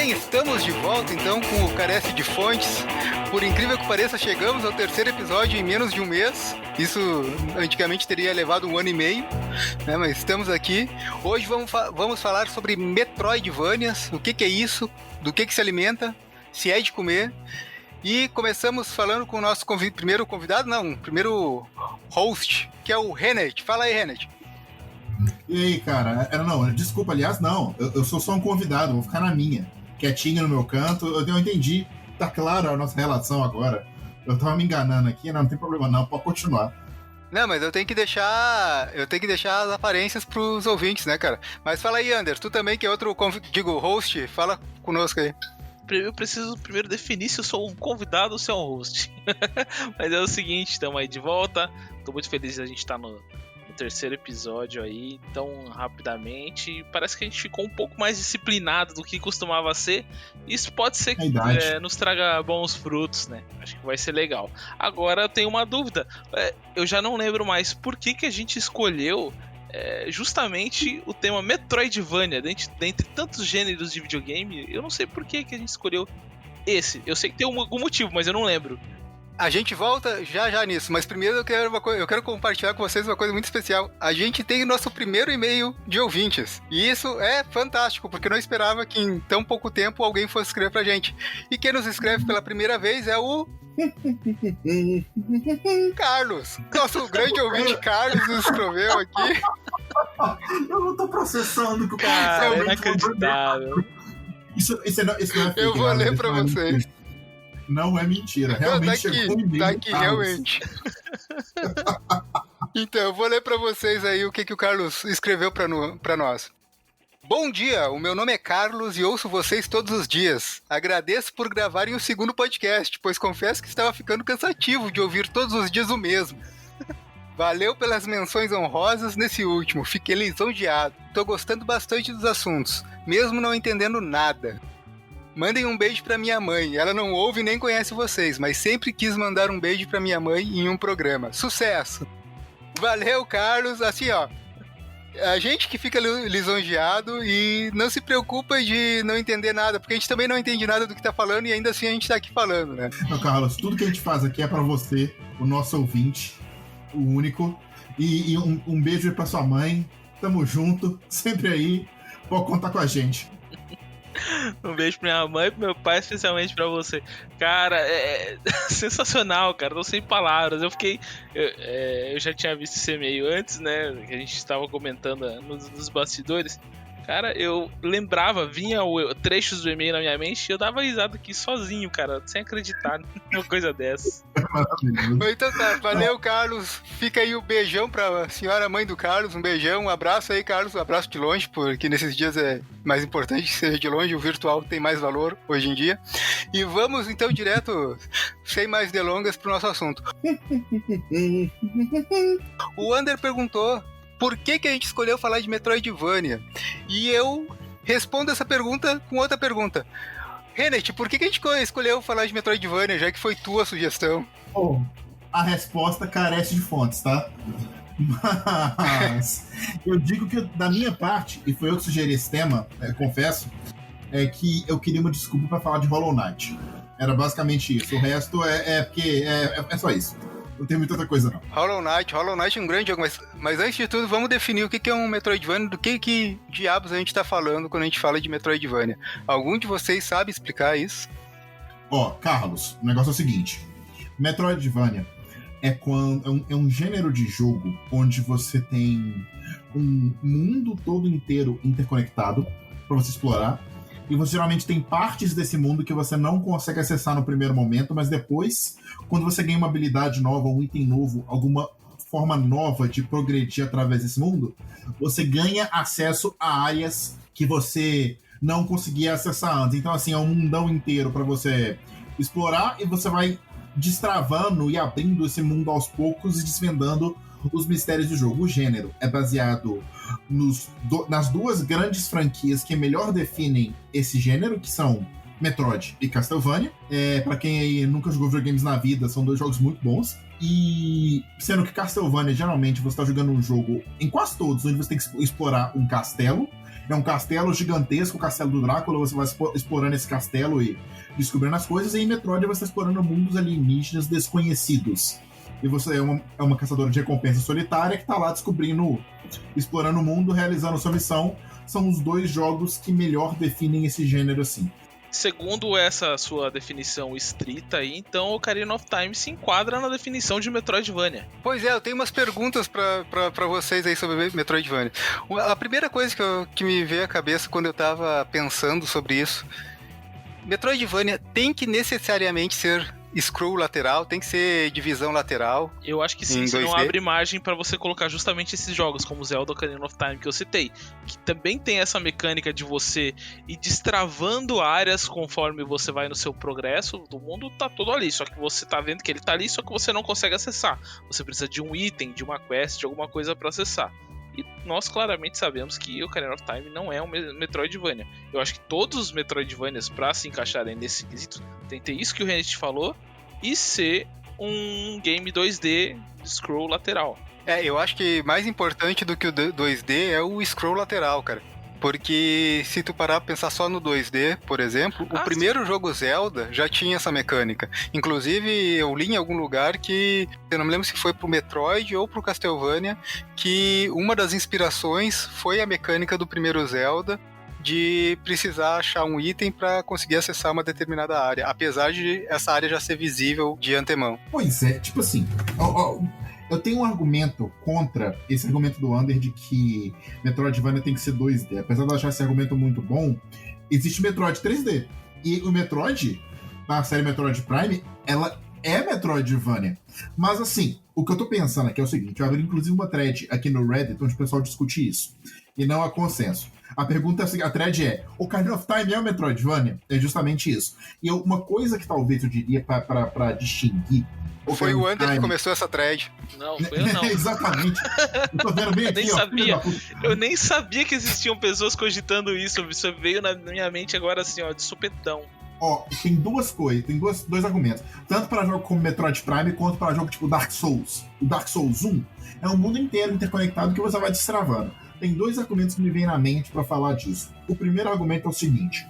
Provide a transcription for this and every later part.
Bem, estamos de volta então com o Carece de Fontes. Por incrível que pareça, chegamos ao terceiro episódio em menos de um mês. Isso antigamente teria levado 1 ano e meio, né? Mas estamos aqui. Hoje vamos falar sobre Metroidvanias, o que é isso, do que se alimenta, se é de comer. E começamos falando com o nosso primeiro host, que é o Renet. Fala aí, Renet. E aí, cara? Desculpa, aliás, não. Eu sou só um convidado, vou ficar na minha, quietinho no meu canto. Eu entendi. Tá claro a nossa relação agora. Eu tava me enganando aqui, não tem problema não, pode continuar. Não, mas eu tenho que deixar as aparências pros ouvintes, né, cara? Mas fala aí, Anders, tu também que é outro, host, fala conosco aí. Eu preciso primeiro definir se eu sou um convidado ou se é um host. Mas é o seguinte, estamos aí de volta. Tô muito feliz de a gente estar no terceiro episódio aí, tão rapidamente. Parece que a gente ficou um pouco mais disciplinado do que costumava ser. Isso pode ser que nos traga bons frutos, né? Acho que vai ser legal. Agora eu tenho uma dúvida. Eu já não lembro mais por que a gente escolheu justamente o tema Metroidvania. Dentre tantos gêneros de videogame, eu não sei por que a gente escolheu esse. Eu sei que tem algum motivo, mas eu não lembro. A gente volta já nisso, mas primeiro eu quero compartilhar com vocês uma coisa muito especial. A gente tem o nosso primeiro e-mail de ouvintes. E isso é fantástico, porque eu não esperava que em tão pouco tempo alguém fosse escrever pra gente. E quem nos escreve pela primeira vez é o Carlos. Nosso grande ouvinte Carlos nos escreveu aqui. Eu não tô processando que o cara é inacreditável. Isso não é fake, eu vou ler pra vocês. Não é mentira, realmente tá aqui, realmente. Então, eu vou ler pra vocês aí o que o Carlos escreveu pra nós. Bom dia, o meu nome é Carlos e ouço vocês todos os dias. Agradeço por gravarem o segundo podcast, pois confesso que estava ficando cansativo de ouvir todos os dias o mesmo. Valeu pelas menções honrosas nesse último, fiquei lisonjeado. Tô gostando bastante dos assuntos, mesmo não entendendo nada. Mandem um beijo pra minha mãe. Ela não ouve nem conhece vocês, mas sempre quis mandar um beijo pra minha mãe em um programa. Sucesso! Valeu, Carlos. Assim, ó, a gente que fica lisonjeado e não se preocupa de não entender nada, porque a gente também não entende nada do que tá falando e ainda assim a gente tá aqui falando, né? Não, Carlos, tudo que a gente faz aqui é pra você, o nosso ouvinte, o único. E um beijo aí pra sua mãe. Tamo junto, sempre aí. Pode contar com a gente. Um beijo pra minha mãe e pro meu pai, especialmente pra você. Cara, é sensacional, cara. Tô sem palavras. Eu já tinha visto esse e-mail antes, né? Que a gente estava comentando nos bastidores. Cara, eu lembrava, vinha trechos do e-mail na minha mente e eu dava risada aqui sozinho, cara, sem acreditar numa coisa dessa. Então tá, valeu, Carlos. Fica aí o beijão pra senhora mãe do Carlos, um beijão, um abraço aí, Carlos, um abraço de longe, porque nesses dias é mais importante que seja de longe, o virtual tem mais valor hoje em dia. E vamos então direto, sem mais delongas, pro nosso assunto. O Ander perguntou por que a gente escolheu falar de Metroidvania? E eu respondo essa pergunta com outra pergunta. Renet, por que a gente escolheu falar de Metroidvania, já que foi tua sugestão? A resposta carece de fontes, tá? Mas eu digo que da minha parte, e foi eu que sugeri esse tema, confesso, é que eu queria uma desculpa pra falar de Hollow Knight. Era basicamente isso. O resto porque é só isso. Não tem muita outra coisa, não. Hollow Knight é um grande jogo, mas antes de tudo, vamos definir o que é um Metroidvania, do que diabos a gente tá falando quando a gente fala de Metroidvania. Algum de vocês sabe explicar isso? Carlos, o negócio é o seguinte. Metroidvania é um gênero de jogo onde você tem um mundo todo inteiro interconectado pra você explorar. E você geralmente tem partes desse mundo que você não consegue acessar no primeiro momento, mas depois, quando você ganha uma habilidade nova, um item novo, alguma forma nova de progredir através desse mundo, você ganha acesso a áreas que você não conseguia acessar antes. Então, assim, é um mundão inteiro para você explorar e você vai destravando e abrindo esse mundo aos poucos e desvendando os mistérios do jogo. O gênero é baseado nas duas grandes franquias que melhor definem esse gênero, que são Metroid e Castlevania. Pra quem aí nunca jogou videogames na vida, são dois jogos muito bons. E sendo que Castlevania, geralmente, você tá jogando um jogo, em quase todos, onde você tem que explorar um castelo. É um castelo gigantesco, o castelo do Drácula, você vai explorando esse castelo e descobrindo as coisas, e em Metroid você está explorando mundos alienígenas desconhecidos. E você é uma caçadora de recompensa solitária que está lá explorando o mundo, realizando sua missão. São os 2 jogos que melhor definem esse gênero assim. Segundo essa sua definição estrita aí, então o Ocarina of Time se enquadra na definição de Metroidvania. Pois é, eu tenho umas perguntas pra vocês aí sobre Metroidvania. A primeira coisa que me veio à cabeça quando eu tava pensando sobre isso, Metroidvania tem que necessariamente ser scroll lateral, tem que ser divisão lateral. Eu acho que sim, você não abre margem pra você colocar justamente esses jogos, como Zelda Ocarina of Time que eu citei, que também tem essa mecânica de você ir destravando áreas conforme você vai no seu progresso. O mundo tá todo ali, só que você tá vendo que ele tá ali, só que você não consegue acessar. Você precisa de um item, de uma quest, de alguma coisa pra acessar. E nós claramente sabemos que o Ocarina of Time não é um Metroidvania. Eu acho que todos os Metroidvanias, pra se encaixarem nesse quesito, tem que ter isso que o Renet falou e ser um game 2D scroll lateral. Eu acho que mais importante do que o 2D é o scroll lateral, cara. Porque se tu parar pra pensar só no 2D, por exemplo, o primeiro jogo Zelda já tinha essa mecânica. Inclusive, eu li em algum lugar que, eu não me lembro se foi pro Metroid ou pro Castlevania, que uma das inspirações foi a mecânica do primeiro Zelda de precisar achar um item para conseguir acessar uma determinada área, apesar de essa área já ser visível de antemão. Pois é, tipo assim, eu tenho um argumento contra esse argumento do Under de que Metroidvania tem que ser 2D. Apesar de eu achar esse argumento muito bom, existe Metroid 3D. E o Metroid, a série Metroid Prime, ela é Metroidvania. Mas assim, o que eu tô pensando aqui é o seguinte, eu abri inclusive uma thread aqui no Reddit onde o pessoal discute isso. E não há consenso. A pergunta, a thread é, Ocarina of Time é o Metroidvania? É justamente isso. E uma coisa que talvez eu diria pra distinguir... Foi o Under que começou essa thread. Não, foi eu não. Exatamente. Eu tô vendo bem aqui, eu nem sabia que existiam pessoas cogitando isso. Isso veio na minha mente agora assim, ó, de supetão. Tem duas coisas, tem dois argumentos. Tanto para jogo como Metroid Prime, quanto para jogo tipo Dark Souls. O Dark Souls 1 é um mundo inteiro interconectado que você vai destravando. Tem 2 argumentos que me vêm na mente para falar disso. O primeiro argumento é o seguinte.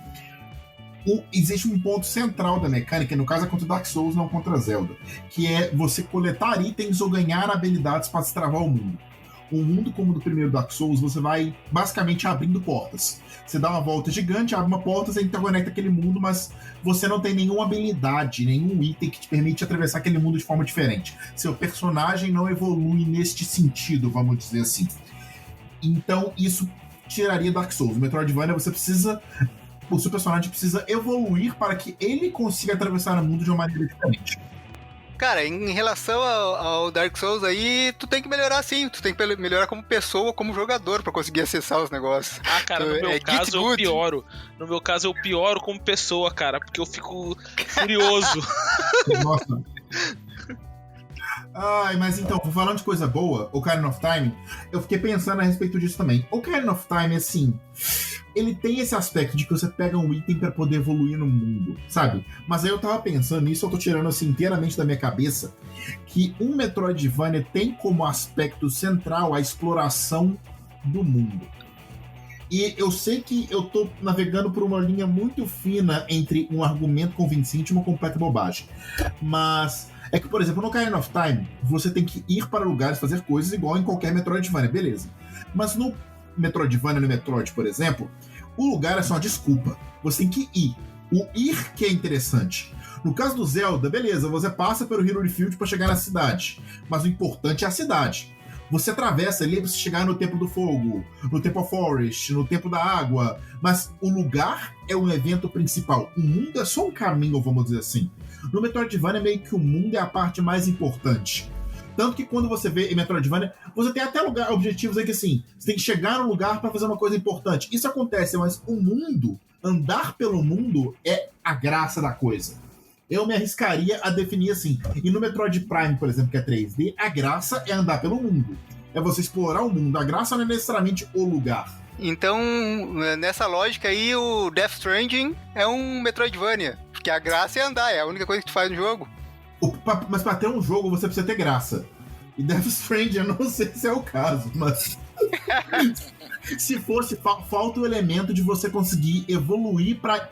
Existe um ponto central da mecânica, no caso é contra Dark Souls, não contra Zelda, que é você coletar itens ou ganhar habilidades para destravar o mundo. Um mundo como o do primeiro Dark Souls, você vai basicamente abrindo portas. Você dá uma volta gigante, abre uma porta, você interconecta aquele mundo, mas você não tem nenhuma habilidade, nenhum item que te permite atravessar aquele mundo de forma diferente. Seu personagem não evolui neste sentido, vamos dizer assim. Então, isso tiraria Dark Souls. No Metroidvania, o seu personagem precisa evoluir para que ele consiga atravessar o mundo de uma maneira diferente. Cara, em relação ao Dark Souls aí, tu tem que melhorar sim, tu tem que melhorar como pessoa, como jogador pra conseguir acessar os negócios. Cara, no meu caso eu pioro. No meu caso eu pioro como pessoa, cara, porque eu fico furioso. Nossa. Mas então, falando de coisa boa, Ocarina of Time, eu fiquei pensando a respeito disso também. Ocarina of Time, assim, ele tem esse aspecto de que você pega um item pra poder evoluir no mundo, sabe? Mas aí eu tava pensando nisso, eu tô tirando assim inteiramente da minha cabeça, que um Metroidvania tem como aspecto central a exploração do mundo. E eu sei que eu tô navegando por uma linha muito fina entre um argumento convincente e uma completa bobagem. Mas é que, por exemplo, no Ocarina of Time, você tem que ir para lugares, fazer coisas igual em qualquer Metroidvania, beleza. Mas no Metroidvania, no Metroid, por exemplo, o lugar é só uma desculpa. Você tem que ir. O ir que é interessante. No caso do Zelda, beleza, você passa pelo Hyrule Field para chegar na cidade. Mas o importante é a cidade. Você atravessa ali para você chegar no Templo do Fogo, no Temple Forest, no Templo da Água. Mas o lugar é o evento principal. O mundo é só um caminho, vamos dizer assim. No Metroidvania, meio que o mundo é a parte mais importante. Tanto que quando você vê em Metroidvania, você tem até objetivos aí que assim, você tem que chegar no lugar para fazer uma coisa importante. Isso acontece, mas o mundo, andar pelo mundo, é a graça da coisa. Eu me arriscaria a definir assim. E no Metroid Prime, por exemplo, que é 3D, a graça é andar pelo mundo. É você explorar o mundo. A graça não é necessariamente o lugar. Então, nessa lógica aí, o Death Stranding é um Metroidvania. Porque a graça é andar, é a única coisa que tu faz no jogo. Mas pra ter um jogo, você precisa ter graça. E Death Stranding, eu não sei se é o caso, mas... Se fosse, falta o elemento de você conseguir evoluir pra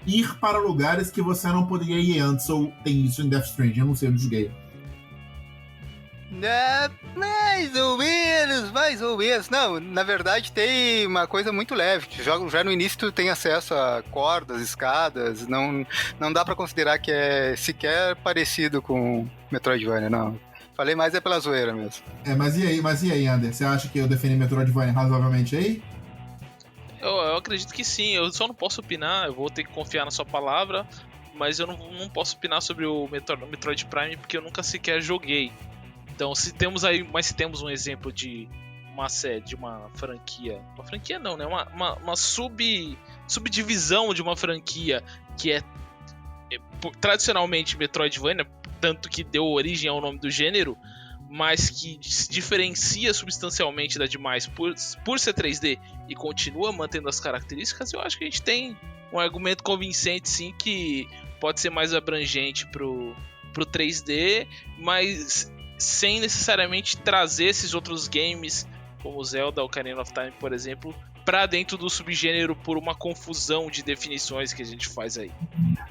ir para lugares que você não poderia ir antes, ou tem isso em Death Stranding, eu não sei, eu não joguei. Mais ou menos. Não, na verdade tem uma coisa muito leve. Já no início tu tem acesso a cordas, escadas, não dá pra considerar que é sequer parecido com Metroidvania, não. Falei mais é pela zoeira mesmo. Mas e aí, Ander? Você acha que eu defini Metroidvania razoavelmente aí? Eu acredito que sim, eu só não posso opinar, eu vou ter que confiar na sua palavra, mas eu não posso opinar sobre o Metroid Prime porque eu nunca sequer joguei. Então, se temos um exemplo de uma série, de uma franquia. Uma franquia não, né? Uma subdivisão de uma franquia que é tradicionalmente Metroidvania, tanto que deu origem ao nome do gênero, mas que se diferencia substancialmente da demais por ser 3D e continua mantendo as características, eu acho que a gente tem um argumento convincente, sim, que pode ser mais abrangente pro 3D, mas sem necessariamente trazer esses outros games, como Zelda ou Ocarina of Time, por exemplo, pra dentro do subgênero por uma confusão de definições que a gente faz aí.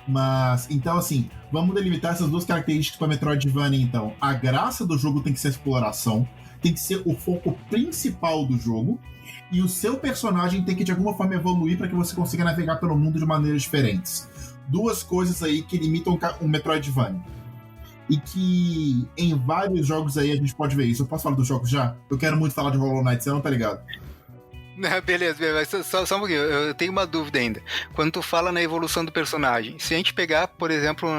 Mas, então assim, vamos delimitar essas duas características para Metroidvania, então. A graça do jogo tem que ser a exploração, tem que ser o foco principal do jogo, e o seu personagem tem que de alguma forma evoluir para que você consiga navegar pelo mundo de maneiras diferentes. Duas coisas aí que limitam o Metroidvania. E que em vários jogos aí a gente pode ver isso. Eu posso falar dos jogos já? Eu quero muito falar de Hollow Knight, você não tá ligado? Beleza, mas só um pouquinho, eu tenho uma dúvida ainda. Quando tu fala na evolução do personagem, se a gente pegar, por exemplo,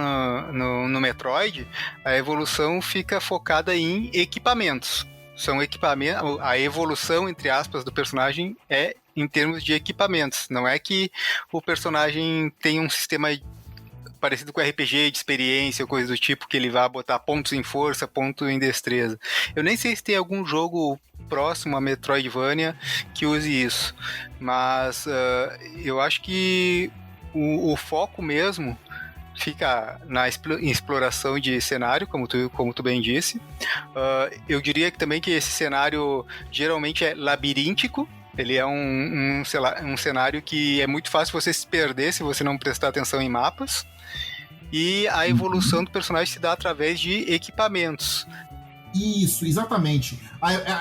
no Metroid, a evolução fica focada em equipamentos. São equipamentos, a evolução, entre aspas, do personagem é em termos de equipamentos. Não é que o personagem tem um sistema parecido com RPG de experiência ou coisa do tipo, que ele vai botar pontos em força, pontos em destreza. Eu nem sei se tem algum jogo próximo a Metroidvania que use isso, mas eu acho que o foco mesmo fica na exploração de cenário, como tu bem disse. Eu diria que também que esse cenário geralmente é labiríntico. Ele é um cenário que é muito fácil você se perder se você não prestar atenção em mapas. E a evolução do personagem se dá através de equipamentos. Isso, exatamente.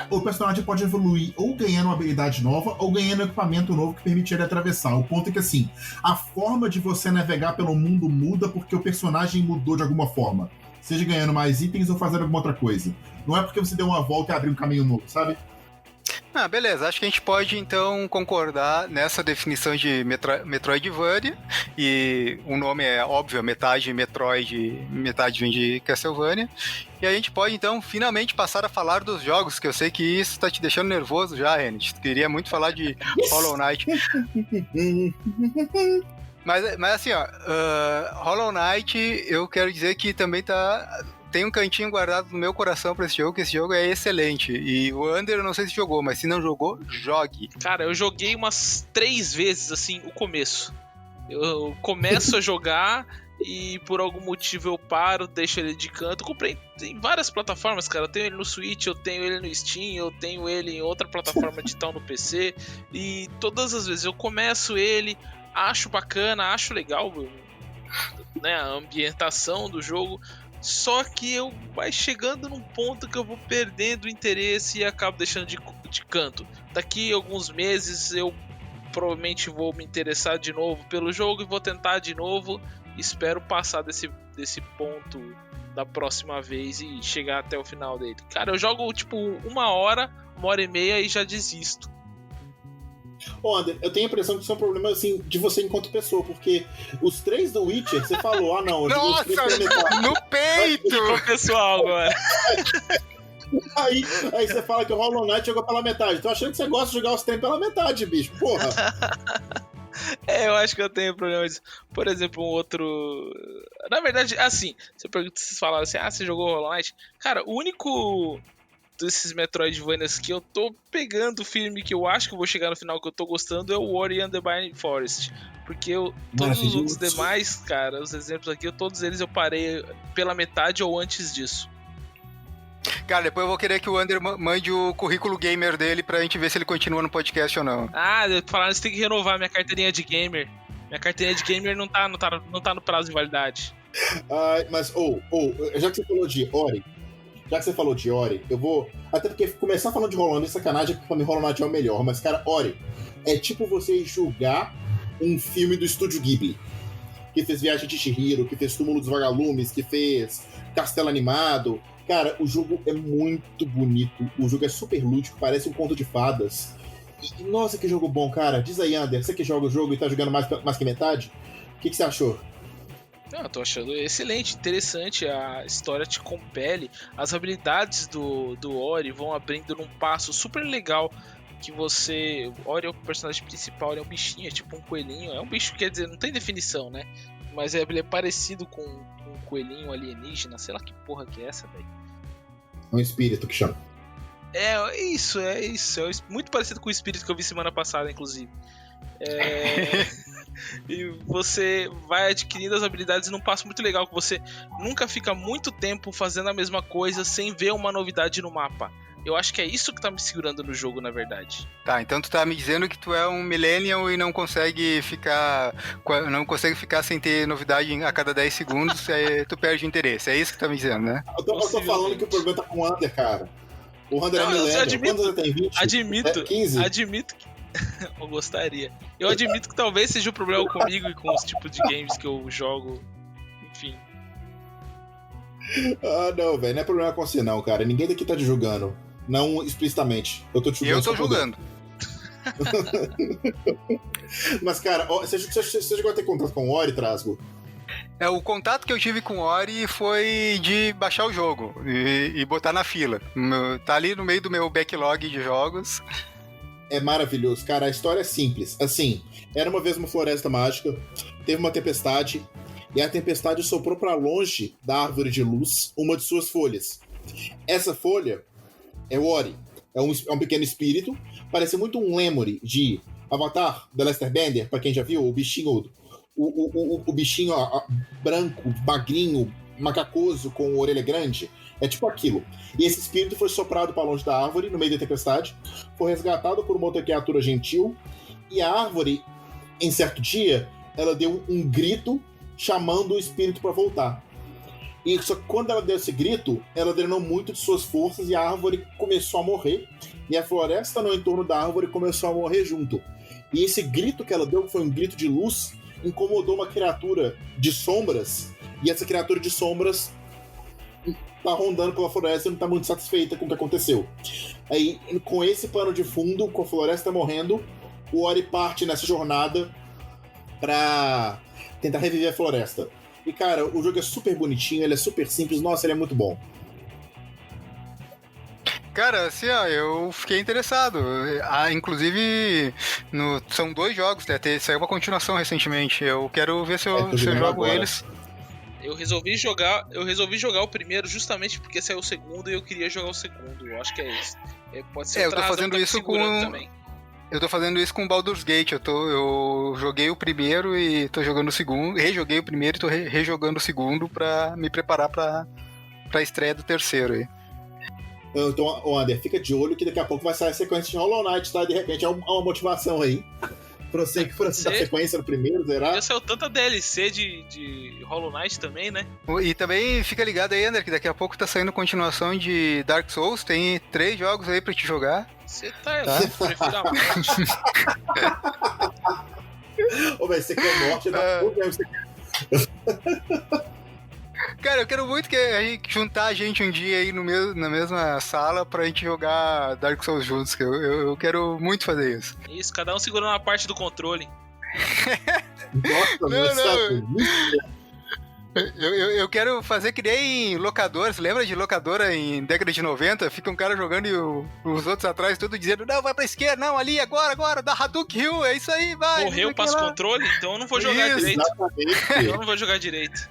O personagem pode evoluir ou ganhando uma habilidade nova ou ganhando um equipamento novo que permite ele atravessar. O ponto é que, assim, a forma de você navegar pelo mundo muda porque o personagem mudou de alguma forma. Seja ganhando mais itens ou fazendo alguma outra coisa. Não é porque você deu uma volta e abriu um caminho novo, sabe? Beleza, acho que a gente pode então concordar nessa definição de Metroidvania, e o nome é óbvio, metade Metroid, metade vem de Castlevania, e a gente pode então finalmente passar a falar dos jogos, que eu sei que isso tá te deixando nervoso já, Renan. Queria muito falar de Hollow Knight. Mas assim, Hollow Knight, eu quero dizer que também tem um cantinho guardado no meu coração pra esse jogo, que esse jogo é excelente. E o Ander, eu não sei se jogou, mas se não jogou, jogue. Cara, eu joguei umas 3 vezes, assim, o começo. Eu começo a jogar e por algum motivo eu paro, deixo ele de canto. Eu comprei em várias plataformas, cara. Eu tenho ele no Switch, eu tenho ele no Steam, eu tenho ele em outra plataforma digital no PC. E todas as vezes eu começo ele, acho bacana, acho legal, né, a ambientação do jogo. Só que eu vai chegando num ponto que eu vou perdendo o interesse e acabo deixando de canto. Daqui a alguns meses eu provavelmente vou me interessar de novo pelo jogo e vou tentar de novo. Espero passar desse ponto da próxima vez e chegar até o final dele. Cara, eu jogo tipo 1 hora, 1h30 e já desisto. Ô, Ander, eu tenho a impressão que isso é um problema assim, de você enquanto pessoa, porque os 3 do Witcher, você falou, não, nossa, no peito! Ficou pessoal agora. Aí você fala que o Hollow Knight jogou pela metade. Tô achando que você gosta de jogar os trem pela metade, bicho, porra. Eu acho que eu tenho problemas. Por exemplo, um outro. Na verdade, assim, vocês falaram assim, você jogou Hollow Knight? Cara, o único desses Metroidvanias que eu tô pegando firme, que eu acho que eu vou chegar no final que eu tô gostando, é o Ori and the Blind Forest. Porque todos os outros demais, cara, os exemplos aqui, todos eles eu parei pela metade ou antes disso. Cara, depois eu vou querer que o Ander mande o currículo gamer dele pra gente ver se ele continua no podcast ou não. Falaram que você tem que renovar minha carteirinha de gamer. Minha carteirinha de gamer não tá no prazo de validade. Mas, já que você falou de Ori, eu vou... Até porque começar falando de Hollow Knight é sacanagem, porque pra mim Hollow Knight é o melhor. Mas, cara, Ori, é tipo você julgar um filme do Estúdio Ghibli. Que fez Viagem de Chihiro, que fez Túmulo dos Vagalumes, que fez Castelo Animado. Cara, o jogo é muito bonito. O jogo é super lúdico, parece um conto de fadas. E, nossa, que jogo bom, cara. Diz aí, Ander, você que joga o jogo e tá jogando mais que metade, o que você achou? Eu tô achando excelente, interessante, a história te compele, as habilidades do Ori vão abrindo num passo super legal, que você... Ori é o personagem principal, ele é um bichinho, é tipo um coelhinho, é um bicho, quer dizer, não tem definição, né? Mas ele é parecido com um coelhinho alienígena, sei lá que porra que é essa, velho. É um espírito que chama. É isso, muito parecido com o espírito que eu vi semana passada, inclusive. E você vai adquirindo as habilidades num passo muito legal, que você nunca fica muito tempo fazendo a mesma coisa sem ver uma novidade no mapa. Eu acho que é isso que tá me segurando no jogo, na verdade. Tá, então tu tá me dizendo que tu é um millennial e não consegue ficar sem ter novidade a cada 10 segundos, aí tu perde interesse. É isso que tu tá me dizendo, né? Eu tô falando que o problema tá com o Ander, cara. O Ander é millennial. Quantos anos tem? 20? Admito. 15? Admito que... eu gostaria. Eu admito que talvez seja o problema comigo e com os tipos de games que eu jogo. Enfim. Não, velho. Não é problema com você, não, cara. Ninguém daqui tá te julgando. Não explicitamente. Eu tô te julgando. Eu tô julgando. Mas, cara, você chegou a ter contato com o Ori, Trasgo? O contato que eu tive com o Ori foi de baixar o jogo e botar na fila. Tá ali no meio do meu backlog de jogos. É maravilhoso, cara. A história é simples. Assim, era uma vez uma floresta mágica, teve uma tempestade, e a tempestade soprou pra longe da árvore de luz uma de suas folhas. Essa folha é o Ori. É um pequeno espírito. Parece muito um Lemuri de Avatar, The Last Airbender, pra quem já viu, o bichinho... O bichinho branco, magrinho, macacoso, com orelha grande. É tipo aquilo. E esse espírito foi soprado para longe da árvore, no meio da tempestade, foi resgatado por uma outra criatura gentil, e a árvore, em certo dia, ela deu um grito chamando o espírito para voltar. E só que quando ela deu esse grito, ela drenou muito de suas forças e a árvore começou a morrer, e a floresta no entorno da árvore começou a morrer junto. E esse grito que ela deu, que foi um grito de luz, incomodou uma criatura de sombras, e essa criatura de sombras tá rondando pela floresta e não tá muito satisfeita com o que aconteceu. Aí, com esse pano de fundo, com a floresta morrendo, o Ori parte nessa jornada pra tentar reviver a floresta. E, cara, o jogo é super bonitinho, ele é super simples, nossa, ele é muito bom. Cara, assim, eu fiquei interessado. Inclusive, são 2 jogos, né? Saiu uma continuação recentemente. Eu quero ver se eu jogo agora. Eles. Eu resolvi jogar o primeiro justamente porque saiu o segundo e eu queria jogar o segundo. Eu acho que é isso. Pode ser eu tô fazendo isso também. Eu tô fazendo isso com Baldur's Gate. Eu joguei o primeiro e tô jogando o segundo. Rejoguei o primeiro e tô rejogando o segundo pra me preparar pra estreia do terceiro aí. Então, Ander, fica de olho que daqui a pouco vai sair a sequência de Hollow Knight, tá? De repente é uma motivação aí. Pra você que for assistir a sequência no primeiro, será? Já saiu tanta DLC de Hollow Knight também, né? E também fica ligado aí, Ander, que daqui a pouco tá saindo continuação de Dark Souls. Tem 3 jogos aí pra te jogar. Você tá louco, prefiro a morte. Ô, velho, você quer morte, dá tudo mesmo, você quer. Cara, eu quero muito que a gente juntar a gente um dia aí na mesma sala pra gente jogar Dark Souls juntos, que eu quero muito fazer isso. Isso, cada um segurando uma parte do controle. Nossa, Eu quero fazer que nem locadora. Você lembra de locadora em década de 90? Fica um cara jogando e os outros atrás tudo dizendo, não, vai pra esquerda, não, ali, agora, dá Hadouken Hill, é isso aí, vai. Morreu, passa o controle, então eu não vou jogar direito. Eu não vou jogar direito.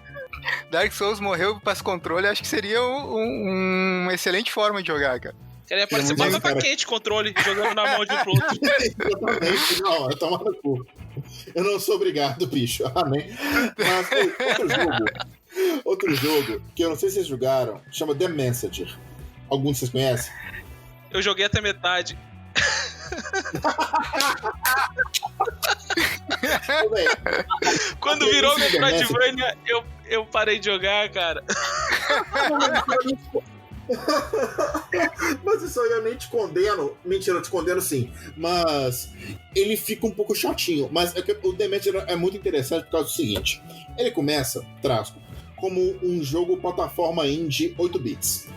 Dark Souls morreu, passa controle, acho que seria uma excelente forma de jogar, cara. Queria parecer batata quente controle, jogando na mão de um pro outro. Exatamente, não, eu tomo no cu. Eu não sou obrigado, bicho. Amém. Mas outro jogo que eu não sei se vocês jogaram, chama The Messenger. Algum de vocês conhece? Eu joguei até metade. Quando virou Metroidvania, eu parei de jogar, cara. Mas isso aí eu nem te condeno. Mentira, eu te condeno sim. Mas ele fica um pouco chatinho. Mas é que o Demeter é muito interessante por causa do seguinte. Ele começa, Trasco, como um jogo plataforma indie 8 bits.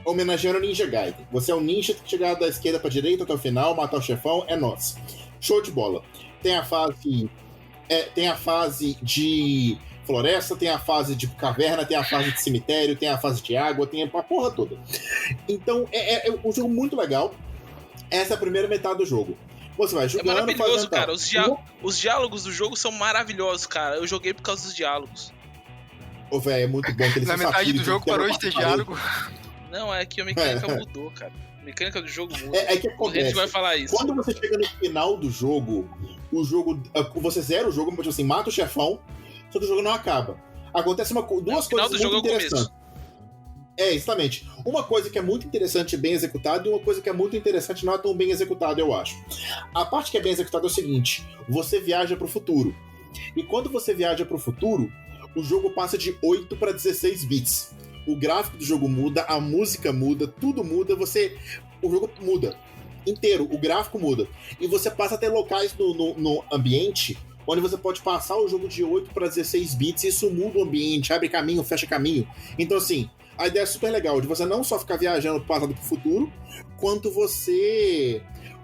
Homenageando o Ninja Gaiden. Você é um ninja que chegar da esquerda pra direita até o final, matar o chefão, é nosso. Show de bola. Tem a fase de floresta, tem a fase de caverna, tem a fase de cemitério, tem a fase de água, tem a porra toda. Então é um jogo muito legal. Essa é a primeira metade do jogo. Você vai jogando, é maravilhoso, cara. Os diálogos do jogo são maravilhosos, cara. Eu joguei por causa dos diálogos. Ô, velho, é muito bom que eles na metade do jogo parou de ter diálogo. Não, é que a mecânica mudou, cara. A mecânica do jogo muda. É que acontece. A gente vai falar isso. Quando você chega no final do jogo, você zera o jogo, tipo assim, mata o chefão, só que o jogo não acaba. Acontece duas coisas muito interessantes. Exatamente. Uma coisa que é muito interessante e bem executada, e uma coisa que é muito interessante e não é tão bem executada, eu acho. A parte que é bem executada é o seguinte: você viaja pro futuro. E quando você viaja pro futuro, o jogo passa de 8 para 16 bits. O gráfico do jogo muda, a música muda, tudo muda, o jogo muda inteiro, o gráfico muda. E você passa a ter locais no ambiente onde você pode passar o jogo de 8 para 16 bits e isso muda o ambiente, abre caminho, fecha caminho. Então, assim, a ideia é super legal de você não só ficar viajando do passado pro futuro, quanto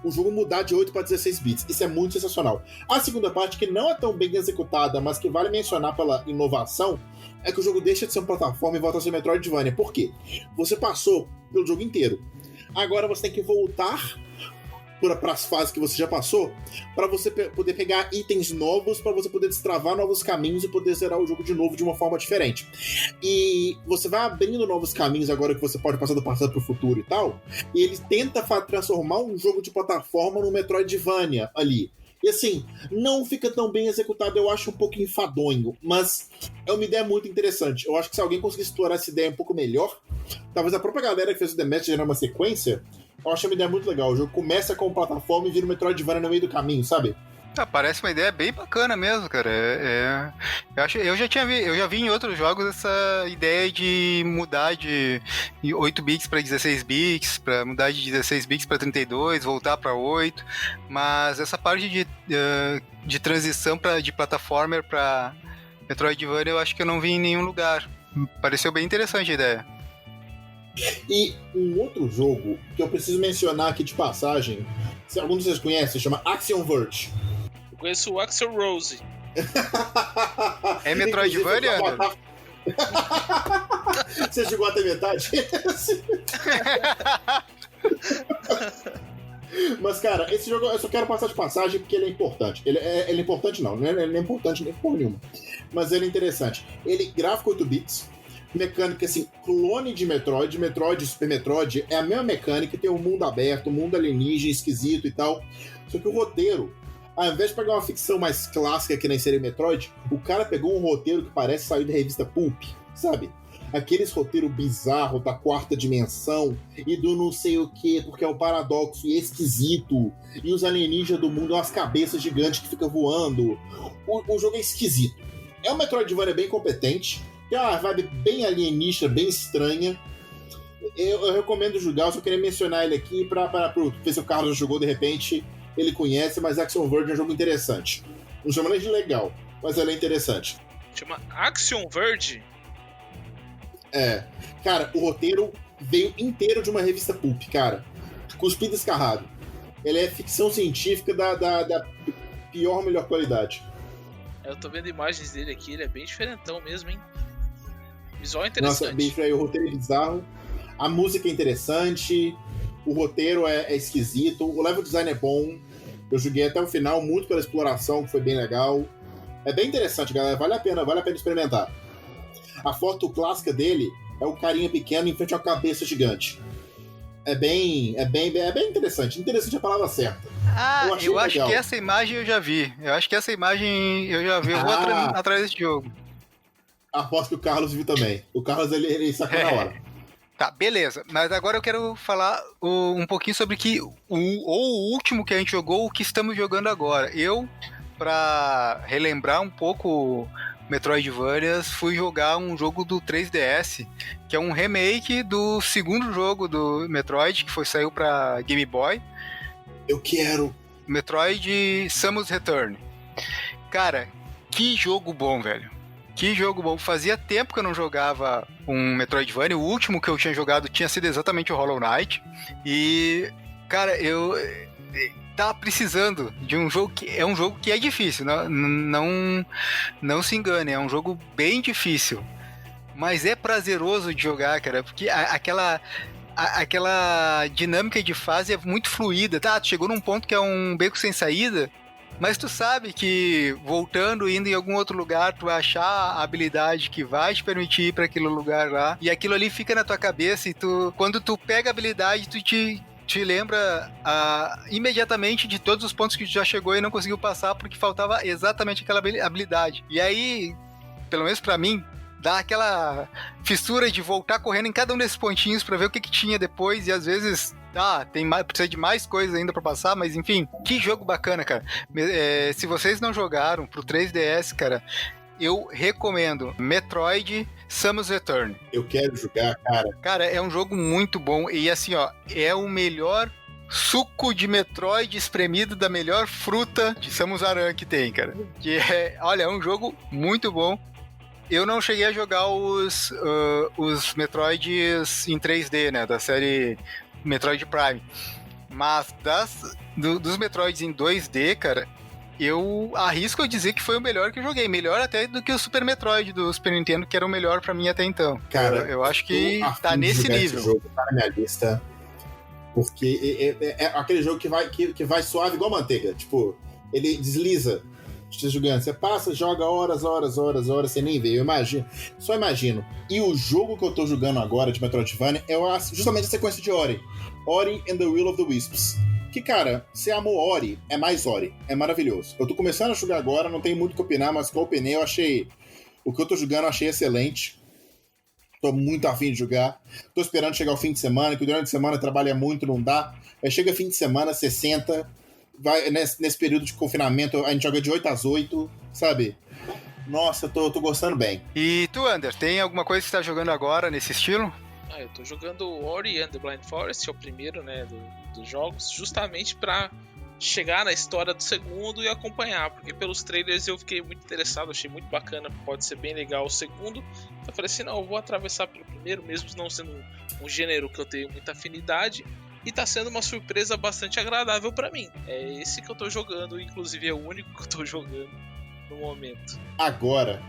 o jogo mudar de 8 para 16 bits. Isso é muito sensacional. A segunda parte, que não é tão bem executada, mas que vale mencionar pela inovação, é que o jogo deixa de ser uma plataforma e volta a ser Metroidvania. Por quê? Você passou pelo jogo inteiro. Agora você tem que voltar para as fases que você já passou, para você poder pegar itens novos, para você poder destravar novos caminhos e poder zerar o jogo de novo de uma forma diferente. E você vai abrindo novos caminhos agora que você pode passar do passado para o futuro e tal, e ele tenta transformar um jogo de plataforma no Metroidvania ali. E assim, não fica tão bem executado, eu acho um pouco enfadonho, mas é uma ideia muito interessante. Eu acho que se alguém conseguir explorar essa ideia um pouco melhor, talvez a própria galera que fez o The Messenger gerar uma sequência, eu acho uma ideia muito legal. O jogo começa com plataforma e vira um Metroidvania no meio do caminho, sabe? Parece uma ideia bem bacana mesmo, cara. Eu já vi em outros jogos essa ideia de mudar de 8 bits para 16 bits, para mudar de 16 bits para 32, voltar para 8, mas essa parte de transição de plataformer para Metroidvania eu acho que eu não vi em nenhum lugar. Pareceu bem interessante a ideia. E um outro jogo que eu preciso mencionar aqui de passagem, se algum de vocês conhece, chama Axiom Verge. Eu conheço o Axel Rose. É Metroidvania? Você jogou até metade? Mas, cara, esse jogo eu só quero passar de passagem porque ele é importante. Ele é importante, não é importante nem por nenhuma. Mas ele é interessante. Ele, gráfico 8 bits, mecânica assim, clone de Metroid e Super Metroid, é a mesma mecânica, tem um mundo aberto, um mundo alienígena, esquisito e tal. Só que o roteiro, ao invés de pegar uma ficção mais clássica que nem seria Metroid, o cara pegou um roteiro que parece sair da revista Pulp, sabe? Aqueles roteiro bizarro da quarta dimensão e do não sei o que, porque é um paradoxo e é esquisito. E os alienígenas do mundo, umas cabeças gigantes que ficam voando. O jogo é esquisito. É um Metroidvania bem competente, tem uma vibe bem alienígena, bem estranha. Eu recomendo jogar, eu só queria mencionar ele aqui pra ver se o Carlos já jogou de repente. Ele conhece, mas Axiom Verge é um jogo interessante. Não chama nem de legal, mas ele é interessante. Chama Axiom Verge? É. Cara, o roteiro veio inteiro de uma revista Pulp, cara. Cuspido escarrado. Ele é ficção científica da pior, melhor qualidade. Eu tô vendo imagens dele aqui, ele é bem diferentão mesmo, hein? Visual interessante. Nossa, bicho, o roteiro é bizarro. A música é interessante. O roteiro é esquisito. O level design é bom. Eu joguei até o final, muito pela exploração, que foi bem legal. É bem interessante, galera. Vale a pena experimentar. A foto clássica dele é o carinha pequeno em frente a uma cabeça gigante. É bem interessante. Interessante é a palavra certa. Eu acho que essa imagem eu já vi. Eu vou atrás desse jogo. Aposto que o Carlos viu também. O Carlos, ele sacou na hora. Tá, beleza. Mas agora eu quero falar um pouquinho sobre o último que a gente jogou, o que estamos jogando agora. Eu, pra relembrar um pouco Metroidvanias, fui jogar um jogo do 3DS, que é um remake do segundo jogo do Metroid, que saiu pra Game Boy. Eu quero. Metroid Samus Return. Cara, que jogo bom, velho. Que jogo bom. Fazia tempo que eu não jogava um Metroidvania. O último que eu tinha jogado tinha sido exatamente o Hollow Knight. E, cara, eu tava precisando de um jogo que é um jogo que é difícil. Não se engane, é um jogo bem difícil. Mas é prazeroso de jogar, cara, porque aquela dinâmica de fase é muito fluida. Tá, tu chegou num ponto que é um beco sem saída, mas tu sabe que voltando, indo em algum outro lugar, tu vai achar a habilidade que vai te permitir ir para aquele lugar lá, e aquilo ali fica na tua cabeça, e quando tu pega a habilidade, tu te lembra imediatamente de todos os pontos que tu já chegou e não conseguiu passar porque faltava exatamente aquela habilidade. E aí, pelo menos pra mim, dá aquela fissura de voltar correndo em cada um desses pontinhos pra ver o que tinha depois, e às vezes precisa de mais coisas ainda pra passar, mas enfim, que jogo bacana, cara. Se vocês não jogaram pro 3DS, cara, eu recomendo Metroid Samus Return. Eu quero jogar, cara. Cara, é um jogo muito bom, e assim, ó, é o melhor suco de Metroid espremido da melhor fruta de Samus Aran que tem, cara. Olha, é um jogo muito bom. Eu não cheguei a jogar os Metroids em 3D, né, da série Metroid Prime. Mas dos Metroids em 2D, cara, eu arrisco a dizer que foi o melhor que eu joguei. Melhor até do que o Super Metroid do Super Nintendo, que era o melhor pra mim até então. Cara, eu acho que tá nesse nível. Esse jogo tá na minha lista. Porque é aquele jogo que vai suave igual manteiga. Tipo, ele desliza. Você jogando, você passa, joga horas, você nem vê. Eu imagino, só imagino. E o jogo que eu tô jogando agora de Metroidvania é justamente a sequência de Ori. Ori and the Will of the Wisps. Que, cara, se amou Ori, é mais Ori. É maravilhoso. Eu tô começando a jogar agora, não tenho muito o que opinar, mas com o opinei, eu achei... O que eu tô jogando eu achei excelente. Tô muito afim de jogar. Tô esperando chegar o fim de semana, que durante a semana trabalha muito, não dá. Aí chega fim de semana, 60... Vai, nesse período de confinamento, a gente joga de 8 às 8, sabe? Nossa, tô gostando bem. E tu, Ander, tem alguma coisa que você tá jogando agora nesse estilo? Eu tô jogando Ori and the Blind Forest, é o primeiro, né, dos jogos, justamente pra chegar na história do segundo e acompanhar, porque pelos trailers eu fiquei muito interessado, achei muito bacana, pode ser bem legal o segundo. Eu falei assim, não, eu vou atravessar pelo primeiro, mesmo não sendo um gênero que eu tenho muita afinidade. E tá sendo uma surpresa bastante agradável pra mim. É esse que eu tô jogando, inclusive é o único que eu tô jogando no momento. Agora,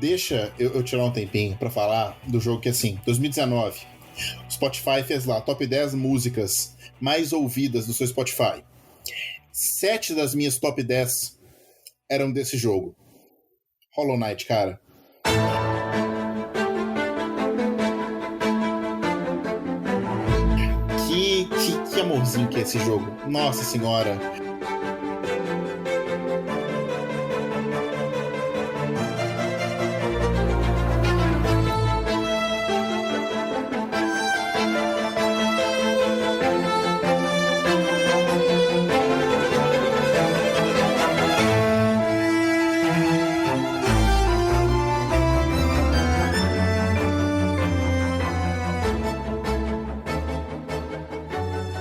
deixa eu tirar um tempinho pra falar do jogo que, assim, 2019, o Spotify fez lá top 10 músicas mais ouvidas do seu Spotify. 7 das minhas top 10 eram desse jogo. Hollow Knight, cara. Que amorzinho que é esse jogo. Nossa senhora.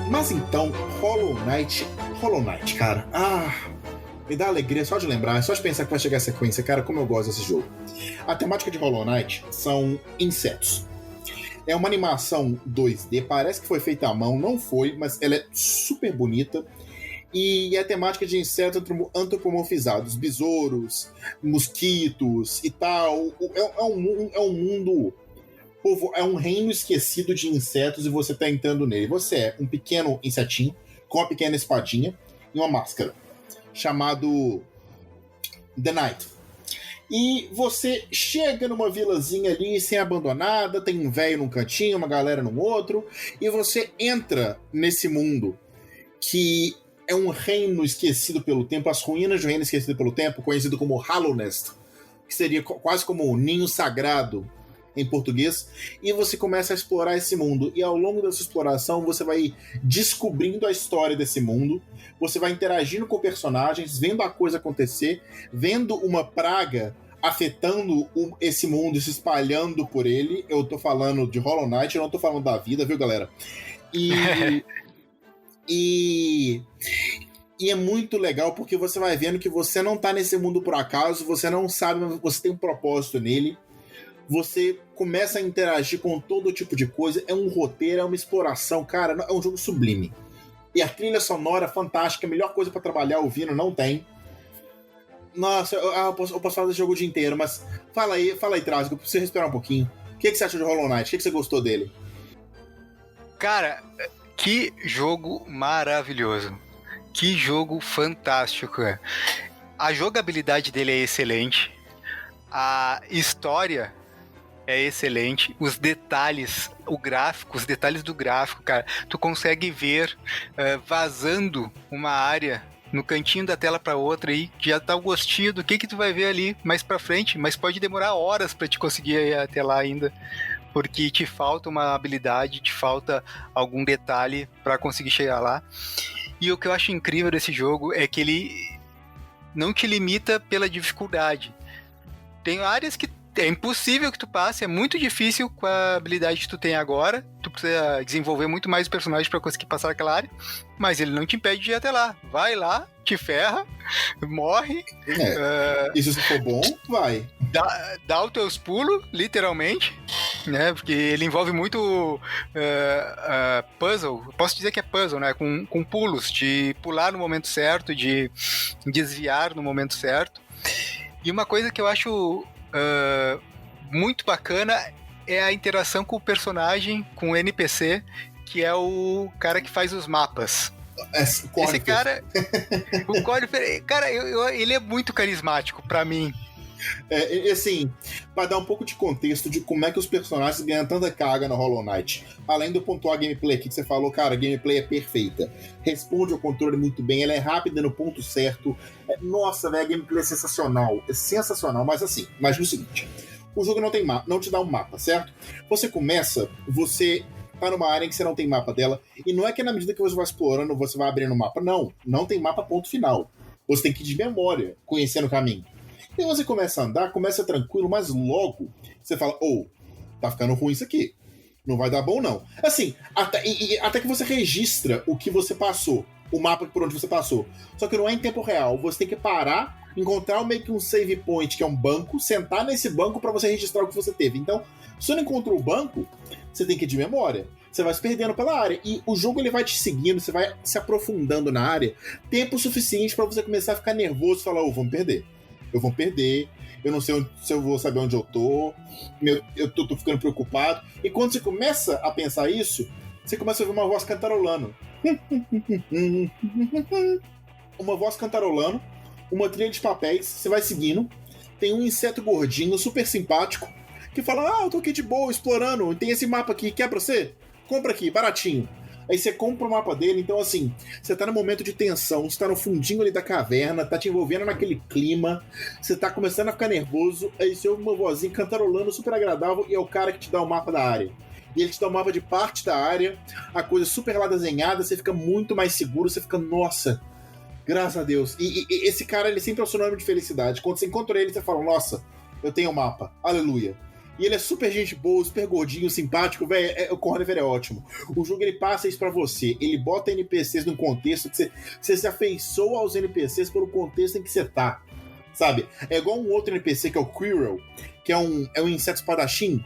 Mas então, Hollow Knight, cara. Me dá alegria só de lembrar, só de pensar que vai chegar a sequência, cara, como eu gosto desse jogo. A temática de Hollow Knight são insetos. É uma animação 2D, parece que foi feita à mão, não foi, mas ela é super bonita. E é a temática de insetos antropomorfizados, besouros, mosquitos e tal. É um mundo... É um reino esquecido de insetos e você tá entrando nele. Você é um pequeno insetinho com uma pequena espadinha e uma máscara, chamado The Knight. E você chega numa vilazinha ali, sem-abandonada, tem um velho num cantinho, uma galera num outro, e você entra nesse mundo que é um reino esquecido pelo tempo, as ruínas de um reino esquecido pelo tempo, conhecido como Hallownest, que seria quase como o ninho sagrado em português, e você começa a explorar esse mundo. E ao longo dessa exploração, você vai descobrindo a história desse mundo, você vai interagindo com personagens, vendo a coisa acontecer, vendo uma praga afetando esse mundo e se espalhando por ele. Eu tô falando de Hollow Knight, eu não tô falando da vida, viu, galera? E é muito legal porque você vai vendo que você não tá nesse mundo por acaso, você não sabe, você tem um propósito nele. Você começa a interagir com todo tipo de coisa. É um roteiro, é uma exploração, cara, é um jogo sublime. E a trilha sonora fantástica, a melhor coisa pra trabalhar ouvindo, não tem. Nossa, eu posso falar desse jogo o dia inteiro, mas fala aí, Trágico, eu preciso respirar um pouquinho. O que você achou de Hollow Knight? O que você gostou dele? Cara, que jogo maravilhoso. Que jogo fantástico. A jogabilidade dele é excelente. A história é excelente. Os detalhes, os detalhes do gráfico, cara. Tu consegue ver vazando uma área no cantinho da tela para outra aí, já tá o gostinho do que tu vai ver ali mais pra frente, mas pode demorar horas pra te conseguir ir até lá ainda, porque te falta uma habilidade, te falta algum detalhe pra conseguir chegar lá. E o que eu acho incrível desse jogo é que ele não te limita pela dificuldade. Tem áreas que é impossível que tu passe, é muito difícil com a habilidade que tu tem agora. Tu precisa desenvolver muito mais o personagem pra conseguir passar aquela área, mas ele não te impede de ir até lá. Vai lá, te ferra, morre. E se for bom, vai. Dá os teus pulos, literalmente, né? Porque ele envolve muito puzzle. Posso dizer que é puzzle, né? Com pulos, de pular no momento certo, de desviar no momento certo. E uma coisa que eu acho muito bacana é a interação com o personagem, com o NPC, que é o cara que faz os mapas. Esse cara, o Corey, cara, ele é muito carismático pra mim. Assim, pra dar um pouco de contexto de como é que os personagens ganham tanta carga no Hollow Knight, além de eu pontuar a gameplay aqui que você falou, cara, a gameplay é perfeita, responde ao controle muito bem, ela é rápida no ponto certo. Nossa, velho, a gameplay é sensacional, mas no seguinte, o jogo não tem mapa, não te dá um mapa, certo? Você tá numa área em que você não tem mapa dela, e não é que na medida que você vai explorando, você vai abrindo o mapa, não tem mapa ponto final. Você tem que ir de memória, conhecendo o caminho. E você começa a andar, começa tranquilo, mas logo você fala, tá ficando ruim isso aqui. Não vai dar bom, não. Assim, até que você registra o que você passou, o mapa por onde você passou. Só que não é em tempo real. Você tem que parar, encontrar meio que um save point, que é um banco, sentar nesse banco para você registrar o que você teve. Então, se você não encontrou o banco, você tem que ir de memória. Você vai se perdendo pela área. E o jogo ele vai te seguindo, você vai se aprofundando na área, tempo suficiente para você começar a ficar nervoso e falar, vou me perder. Eu vou perder, eu não sei se eu vou saber onde eu tô tô ficando preocupado. E quando você começa a pensar isso, você começa a ouvir uma voz cantarolando. Uma voz cantarolando, uma trilha de papéis, você vai seguindo, tem um inseto gordinho, super simpático, que fala, eu tô aqui de boa, explorando, tem esse mapa aqui, quer pra você? Compra aqui, baratinho. Aí você compra o mapa dele, então assim, você tá no momento de tensão, você tá no fundinho ali da caverna, tá te envolvendo naquele clima, você tá começando a ficar nervoso, aí você ouve uma vozinha cantarolando super agradável e é o cara que te dá o mapa da área. E ele te dá o mapa de parte da área, a coisa super lá desenhada, você fica muito mais seguro, você fica, nossa, graças a Deus. E esse cara, ele sempre é o sinônimo de felicidade. Quando você encontra ele, você fala, nossa, eu tenho o mapa, aleluia. E ele é super gente boa, super gordinho, simpático, velho. O Cornever é ótimo. O jogo ele passa isso pra você. Ele bota NPCs num contexto que você se afeiçoa aos NPCs pelo contexto em que você tá. Sabe? É igual um outro NPC que é o Quirrell, que é um inseto espadachim.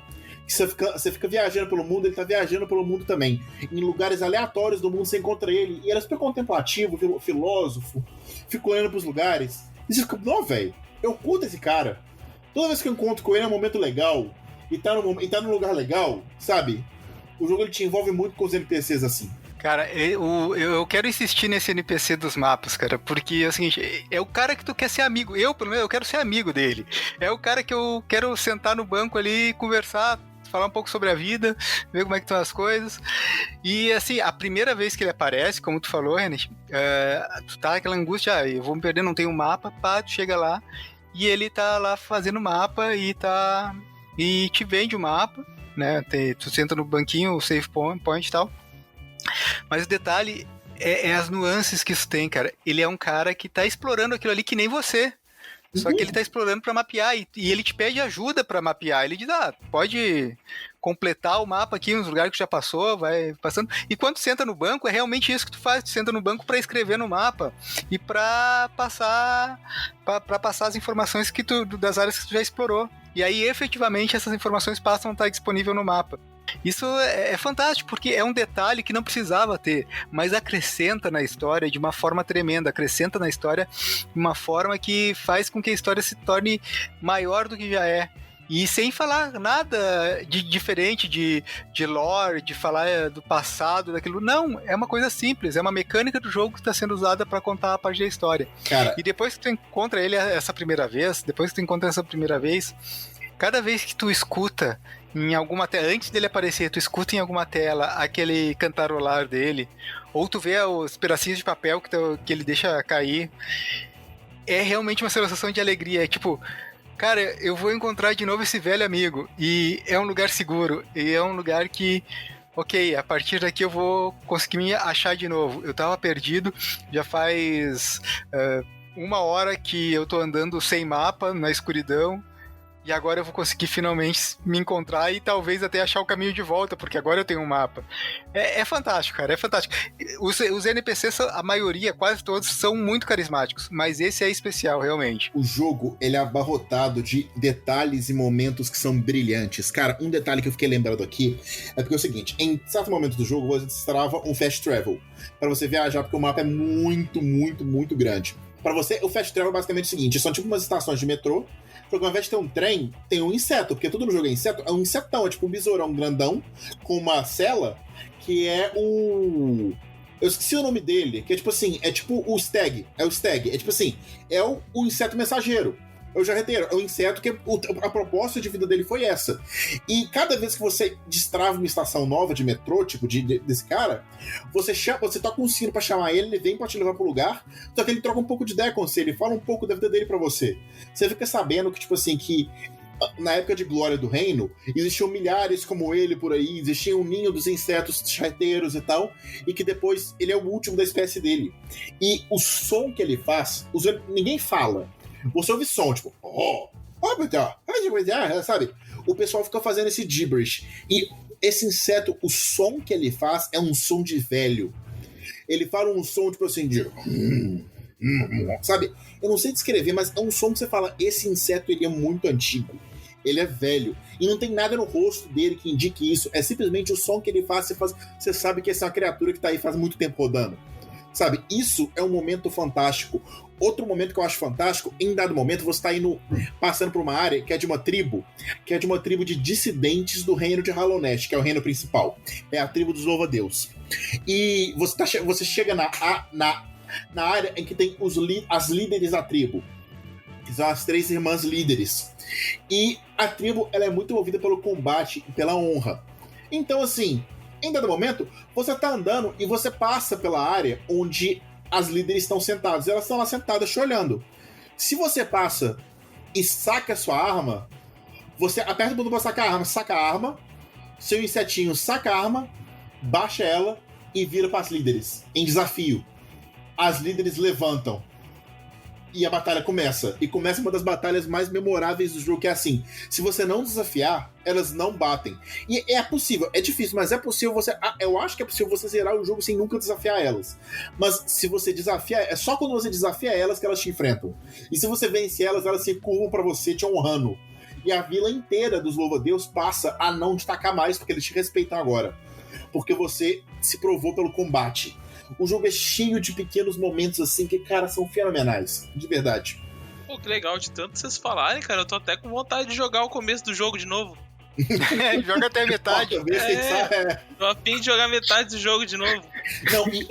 Que você fica viajando pelo mundo, ele tá viajando pelo mundo também. Em lugares aleatórios do mundo você encontra ele. E ele é super contemplativo, filósofo, fica olhando pros lugares. E você fica, não, velho, eu curto esse cara. Toda vez que eu encontro com ele é um momento legal. E tá num lugar legal, sabe? O jogo ele te envolve muito com os NPCs assim. Cara, eu quero insistir nesse NPC dos mapas, cara, porque é o seguinte, é o cara que tu quer ser amigo. Pelo menos, eu quero ser amigo dele. É o cara que eu quero sentar no banco ali, conversar, falar um pouco sobre a vida, ver como é que estão as coisas. E assim, a primeira vez que ele aparece, como tu falou, Renan, tu tá aquela angústia, eu vou me perder, não tem um mapa, tu chega lá, e ele tá lá fazendo mapa e tá e te vende o mapa, né? Tu senta no banquinho, o save point e tal. Mas o detalhe é as nuances que isso tem, cara. Ele é um cara que tá explorando aquilo ali que nem você. Só que ele tá explorando pra mapear e ele te pede ajuda pra mapear. Ele diz, pode completar o mapa aqui nos lugares que já passou, vai passando. E quando tu senta no banco, é realmente isso que tu faz. Tu senta no banco pra escrever no mapa e pra passar as informações das áreas que tu já explorou. E aí, efetivamente, essas informações passam a estar disponíveis no mapa. Isso é fantástico, porque é um detalhe que não precisava ter, mas acrescenta na história de uma forma tremenda, acrescenta na história de uma forma que faz com que a história se torne maior do que já é. E sem falar nada de diferente de lore, de falar do passado, daquilo. Não, é uma coisa simples, é uma mecânica do jogo que está sendo usada para contar a parte da história. Cara, e depois que tu encontra ele essa primeira vez, cada vez que tu escuta em alguma tela, antes dele aparecer, tu escuta em alguma tela aquele cantarolar dele, ou tu vê os pedacinhos de papel que ele deixa cair, é realmente uma sensação de alegria. É tipo, cara, eu vou encontrar de novo esse velho amigo, e é um lugar seguro, e é um lugar que, ok, a partir daqui eu vou conseguir me achar de novo. Eu tava perdido, já faz 1 hora que eu tô andando sem mapa, na escuridão, e agora eu vou conseguir finalmente me encontrar e talvez até achar o caminho de volta, porque agora eu tenho um mapa. É fantástico, cara, é fantástico. Os NPCs, a maioria, quase todos, são muito carismáticos, mas esse é especial, realmente. O jogo, ele é abarrotado de detalhes e momentos que são brilhantes. Cara, um detalhe que eu fiquei lembrando aqui é porque é o seguinte, em certo momento do jogo você destrava um fast travel para você viajar, porque o mapa é muito, muito, muito grande. Para você, o fast travel é basicamente o seguinte, são tipo umas estações de metrô, porque ao invés de ter um trem, tem um inseto, porque tudo no jogo é inseto, é um insetão, é tipo um besourão grandão, com uma cela, que é o... Eu esqueci o nome dele, que é tipo assim, é tipo o stag, é tipo assim, é o inseto mensageiro. Eu já reitero, é um inseto que a proposta de vida dele foi essa. E cada vez que você destrava uma estação nova de metrô, tipo desse cara, você toca um sino pra chamar ele vem pra te levar pro lugar, só que ele troca um pouco de ideia com você, ele fala um pouco da vida dele pra você. Você fica sabendo que, tipo assim, que na época de glória do reino, existiam milhares como ele por aí, existia um ninho dos insetos charreteiros e tal, e que depois ele é o último da espécie dele. E o som que ele faz, ninguém fala. Você ouve som, tipo, sabe? O pessoal fica fazendo esse gibberish. E esse inseto, o som que ele faz é um som de velho. Ele fala um som, tipo assim, de... sabe? Eu não sei descrever, mas é um som que você fala, esse inseto, ele é muito antigo. Ele é velho. E não tem nada no rosto dele que indique isso. É simplesmente o som que ele faz, você sabe que essa é uma criatura que tá aí faz muito tempo rodando. Sabe? Isso é um momento fantástico. Outro momento que eu acho fantástico, em dado momento, você tá passando por uma área que é de uma tribo de dissidentes do reino de Hallownest, que é o reino principal. É a tribo dos louva-a-Deus. E você chega na área em que tem as líderes da tribo, que são as 3 irmãs líderes. E a tribo, ela é muito movida pelo combate e pela honra. Então, assim, em dado momento, você tá andando e você passa pela área onde as líderes estão sentadas. Elas estão lá sentadas te olhando. Se você passa e saca a sua arma, você aperta o botão pra saca a arma, seu insetinho saca a arma, baixa ela e vira para as líderes em desafio. As líderes levantam e a batalha começa. E começa uma das batalhas mais memoráveis do jogo, que é assim, se você não desafiar, elas não batem. E é possível, é difícil, mas é possível você... Eu acho que é possível você zerar o jogo sem nunca desafiar elas. Mas se você desafiar, é só quando você desafia elas que elas te enfrentam. E se você vence elas, elas se curvam pra você, te honrando. E a vila inteira dos louva-a-Deus passa a não te tacar mais, porque eles te respeitam agora. Porque você se provou pelo combate. O jogo é cheio de pequenos momentos assim que, cara, são fenomenais. De verdade. Pô, que legal, de tanto vocês falarem, cara, eu tô até com vontade de jogar o começo do jogo de novo. Joga até a metade. Tô a fim de jogar metade do jogo de novo. Não, e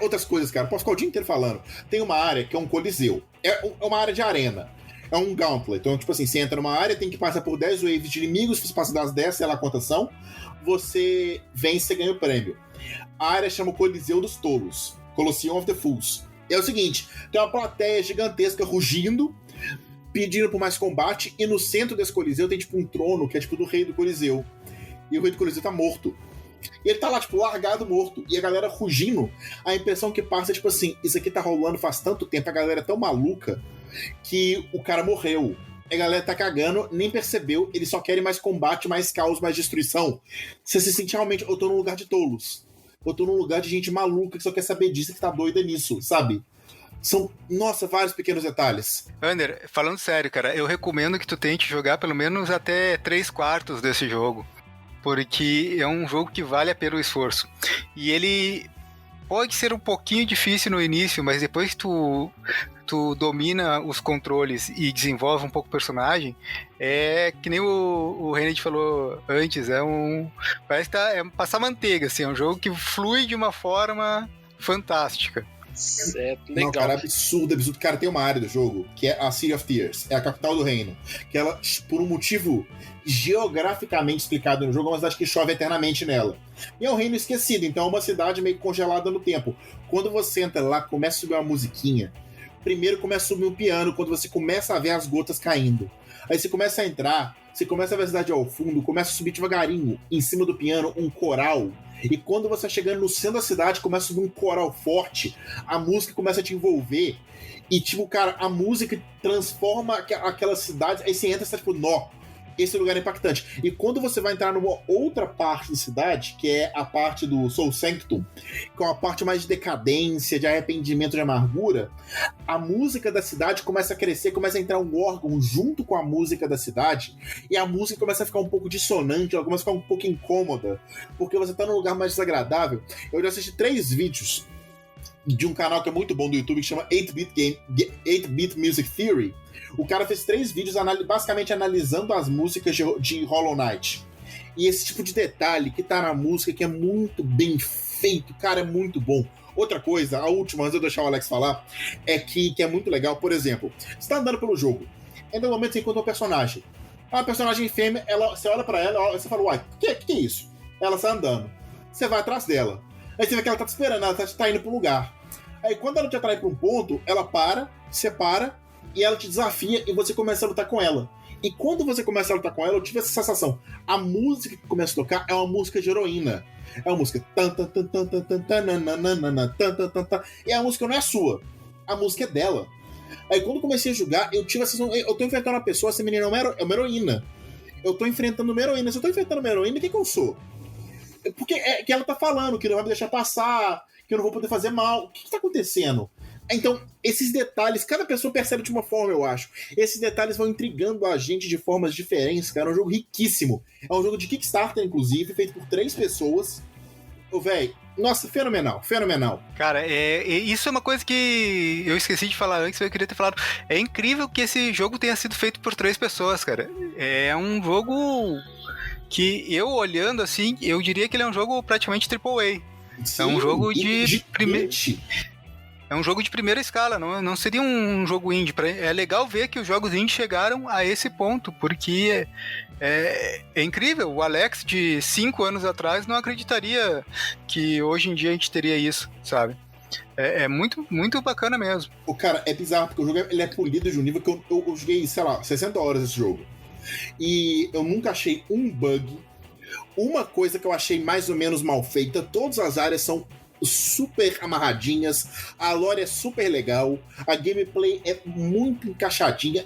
outras coisas, cara. Posso ficar o dia inteiro falando. Tem uma área que é um coliseu. É uma área de arena. É um gauntlet. Então, tipo assim, você entra numa área, tem que passar por 10 waves de inimigos. Se você passa das 10, sei lá quantas são, você vence e ganha o prêmio. A área chama Coliseu dos Tolos, Colosseum of the Fools. É o seguinte, tem uma plateia gigantesca rugindo, pedindo por mais combate, e no centro desse coliseu tem, tipo, um trono, que é, tipo, do rei do coliseu. E o rei do coliseu tá morto. E ele tá lá, tipo, largado, morto. E a galera rugindo. A impressão que passa é, tipo assim, isso aqui tá rolando faz tanto tempo, a galera é tão maluca que o cara morreu. A galera tá cagando, nem percebeu, eles só querem mais combate, mais caos, mais destruição. Você se sente realmente, eu tô num lugar de tolos. Eu tô num lugar de gente maluca que só quer saber disso, que tá doida nisso, sabe? São, nossa, vários pequenos detalhes. Ander, falando sério, cara, eu recomendo que tu tente jogar pelo menos até 3/4 desse jogo. Porque é um jogo que vale a pena o esforço. E ele pode ser um pouquinho difícil no início, mas depois que tu domina os controles e desenvolve um pouco o personagem, é que nem o Renate falou antes, parece que é passar manteiga, assim, é um jogo que flui de uma forma fantástica. Certo, legal. Não, cara, absurdo. Cara, tem uma área do jogo que é a City of Tears, é a capital do reino, que ela, por um motivo geograficamente explicado no jogo, é uma cidade que chove eternamente nela. E é um reino esquecido, então é uma cidade meio congelada no tempo. Quando você entra lá, começa a subir uma musiquinha. Primeiro começa a subir um piano, quando você começa a ver as gotas caindo. Aí você começa a entrar, você começa a ver a cidade ao fundo, começa a subir devagarinho, em cima do piano, um coral. E quando você tá chegando no centro da cidade, começa a subir um coral forte, a música começa a te envolver. E, tipo, cara, a música transforma aquela cidade, aí você entra e você tá tipo, nó, esse lugar é impactante. E quando você vai entrar numa outra parte da cidade, que é a parte do Soul Sanctum, que é uma parte mais de decadência, de arrependimento, de amargura, a música da cidade começa a crescer, começa a entrar um órgão junto com a música da cidade, e a música começa a ficar um pouco dissonante, ela começa a ficar um pouco incômoda, porque você tá num lugar mais desagradável. Eu já assisti 3 vídeos de um canal que é muito bom do YouTube, que chama 8-Bit Music Theory. O cara fez 3 vídeos basicamente analisando as músicas de Hollow Knight. E esse tipo de detalhe que tá na música, que é muito bem feito, cara, é muito bom. Outra coisa, a última, antes de eu deixar o Alex falar, é que é muito legal. Por exemplo, você tá andando pelo jogo, e no momento você encontra um personagem. Uma personagem fêmea, você olha pra ela, você fala, uai, que é isso? Ela está andando. Você vai atrás dela. Aí você vê que ela tá te esperando, ela tá indo pro lugar. Aí quando ela te atrai pra um ponto, ela separa, e ela te desafia e você começa a lutar com ela. E quando você começa a lutar com ela, eu tive essa sensação. A música que começa a tocar é uma música de heroína. É uma música... E a música não é sua. A música é dela. Aí quando eu comecei a jogar, eu tive a sensação... Eu tô enfrentando uma pessoa, essa menina é uma heroína. Eu tô enfrentando uma heroína. Se eu tô enfrentando uma heroína, o que eu sou? Porque é que ela tá falando que não vai me deixar passar, que eu não vou poder fazer mal. O que tá acontecendo? Então, esses detalhes, cada pessoa percebe de uma forma, eu acho. Esses detalhes vão intrigando a gente de formas diferentes, cara. É um jogo riquíssimo. É um jogo de Kickstarter, inclusive, feito por 3 pessoas. Véi, nossa, fenomenal, fenomenal. Cara, isso é uma coisa que eu esqueci de falar antes, eu queria ter falado. É incrível que esse jogo tenha sido feito por 3 pessoas, cara. É um jogo que eu olhando assim, eu diria que ele é um jogo praticamente AAA. Sim, é um jogo de É um jogo de primeira escala, não seria um jogo indie. É legal ver que os jogos indie chegaram a esse ponto, porque é incrível. O Alex, de 5 anos atrás, não acreditaria que hoje em dia a gente teria isso, sabe? É muito, muito bacana mesmo. O cara, é bizarro, porque o jogo ele é polido de um nível que eu joguei, sei lá, 60 horas esse jogo. E eu nunca achei um bug. Uma coisa que eu achei mais ou menos mal feita, todas as áreas são super amarradinhas, a lore é super legal, a gameplay é muito encaixadinha,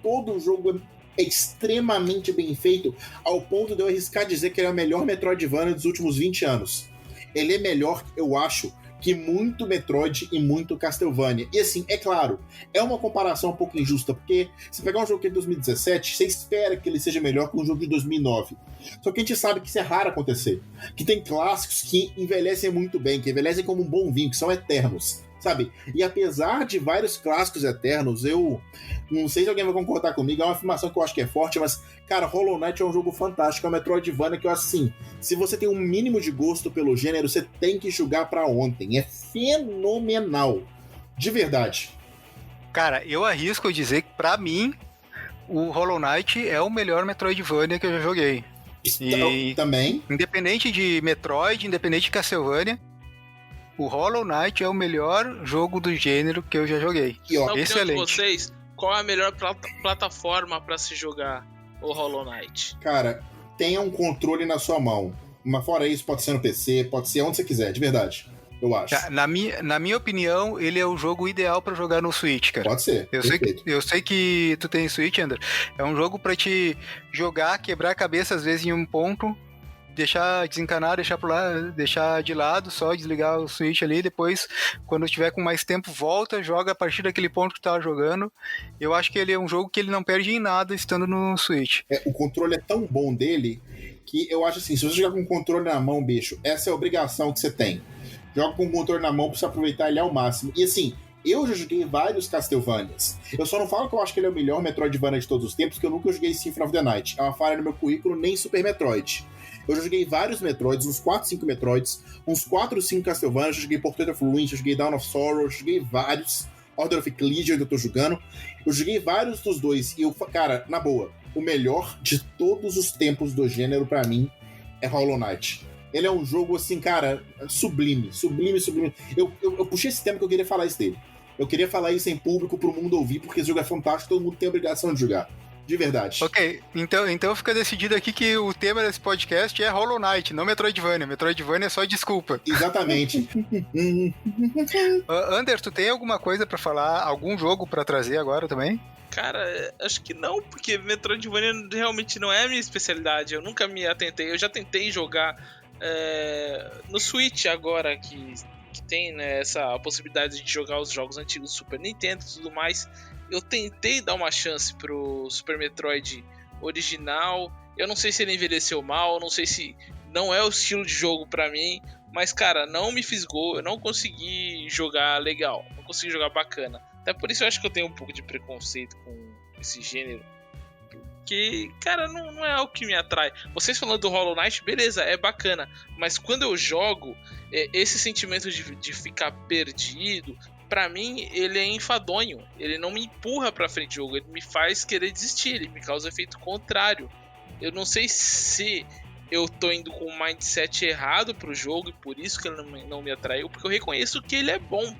todo o jogo é extremamente bem feito, ao ponto de eu arriscar dizer que ele é o melhor Metroidvania dos últimos 20 anos. Ele é melhor, eu acho, que muito Metroid e muito Castlevania. E assim, é claro, é uma comparação um pouco injusta, porque se pegar um jogo que é de 2017, você espera que ele seja melhor que um jogo de 2009. Só que a gente sabe que isso é raro acontecer. Que tem clássicos que envelhecem muito bem, que envelhecem como um bom vinho, que são eternos, sabe? E apesar de vários clássicos eternos, eu não sei se alguém vai concordar comigo, é uma afirmação que eu acho que é forte, mas, cara, Hollow Knight é um jogo fantástico, é um Metroidvania que eu acho assim, se você tem um mínimo de gosto pelo gênero, você tem que jogar pra ontem. É fenomenal. De verdade. Cara, eu arrisco dizer que, pra mim, o Hollow Knight é o melhor Metroidvania que eu já joguei. E também. Independente de Metroid, independente de Castlevania, o Hollow Knight é o melhor jogo do gênero que eu já joguei. E, ó, Na opinião de excelente. vocês, qual é a melhor plataforma pra se jogar o Hollow Knight? Cara, tenha um controle na sua mão. Mas fora isso, pode ser no PC, pode ser onde você quiser, de verdade. Eu acho. Na minha opinião, ele é o jogo ideal pra jogar no Switch, cara. Pode ser. Eu sei que tu tem Switch, André. É um jogo pra te jogar, quebrar a cabeça às vezes em um ponto, desencanar, deixar por lá, deixar de lado, só desligar o Switch ali, depois, quando tiver com mais tempo, volta, joga a partir daquele ponto que tu tava jogando. Eu acho que ele é um jogo que ele não perde em nada estando no Switch. O controle é tão bom dele que eu acho assim, se você jogar com o controle na mão, bicho, essa é a obrigação que você tem. Joga com o controle na mão pra você aproveitar ele ao máximo. E assim, eu já joguei vários Castlevanias. Eu só não falo que eu acho que ele é o melhor Metroidvania de todos os tempos, porque eu nunca joguei Symphony of the Night. É uma falha no meu currículo, nem Super Metroid. Eu já joguei vários Metroids, uns 4, 5 Metroids, uns 4, 5 Castlevanias, eu joguei Portrait of Ruin, eu joguei Dawn of Sorrow, eu joguei vários. Order of Ecclesia, eu tô jogando. Eu joguei vários dos dois. E eu, cara, na boa, o melhor de todos os tempos do gênero, pra mim, é Hollow Knight. Ele é um jogo, assim, cara, sublime. Eu puxei esse tema que eu queria falar isso dele. Eu queria falar isso em público pro mundo ouvir, porque esse jogo é fantástico, todo mundo tem a obrigação de jogar. De verdade. Ok, então fica decidido aqui que o tema desse podcast é Hollow Knight, não Metroidvania. Metroidvania é só desculpa. Exatamente. Ander, tu tem alguma coisa pra falar? Algum jogo pra trazer agora também? Cara, acho que não, porque Metroidvania realmente não é a minha especialidade. Eu nunca me atentei. Eu já tentei jogar no Switch agora, que tem, né, essa possibilidade de jogar os jogos antigos do Super Nintendo e tudo mais. Eu tentei dar uma chance pro Super Metroid original. Eu não sei se ele envelheceu mal, não sei se não é o estilo de jogo pra mim, mas, cara, não me fisgou, eu não consegui jogar legal, não consegui jogar bacana. Até por isso eu acho que eu tenho um pouco de preconceito com esse gênero, porque, cara, não é algo que me atrai. Vocês falando do Hollow Knight, beleza, é bacana, mas quando eu jogo, esse sentimento de ficar perdido, pra mim, ele é enfadonho. Ele não me empurra pra frente do jogo, ele me faz querer desistir, ele me causa efeito contrário. Eu não sei se eu tô indo com um mindset errado pro jogo e por isso que ele não me atraiu, porque eu reconheço que ele é bom,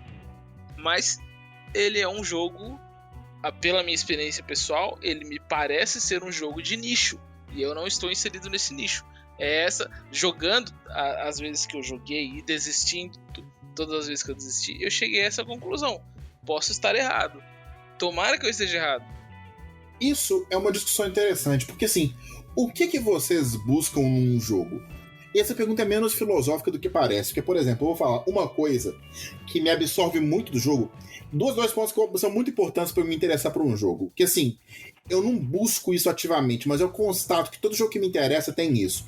mas ele é um jogo, pela minha experiência pessoal, ele me parece ser um jogo de nicho, e eu não estou inserido nesse nicho. Jogando as vezes que eu joguei e desistindo, todas as vezes que eu desisti, eu cheguei a essa conclusão. Posso estar errado. Tomara que eu esteja errado. Isso é uma discussão interessante, porque assim, o que vocês buscam num jogo? E essa pergunta é menos filosófica do que parece, porque, por exemplo, eu vou falar uma coisa que me absorve muito do jogo, dois pontos que são muito importantes para me interessar por um jogo, que assim, eu não busco isso ativamente, mas eu constato que todo jogo que me interessa tem isso.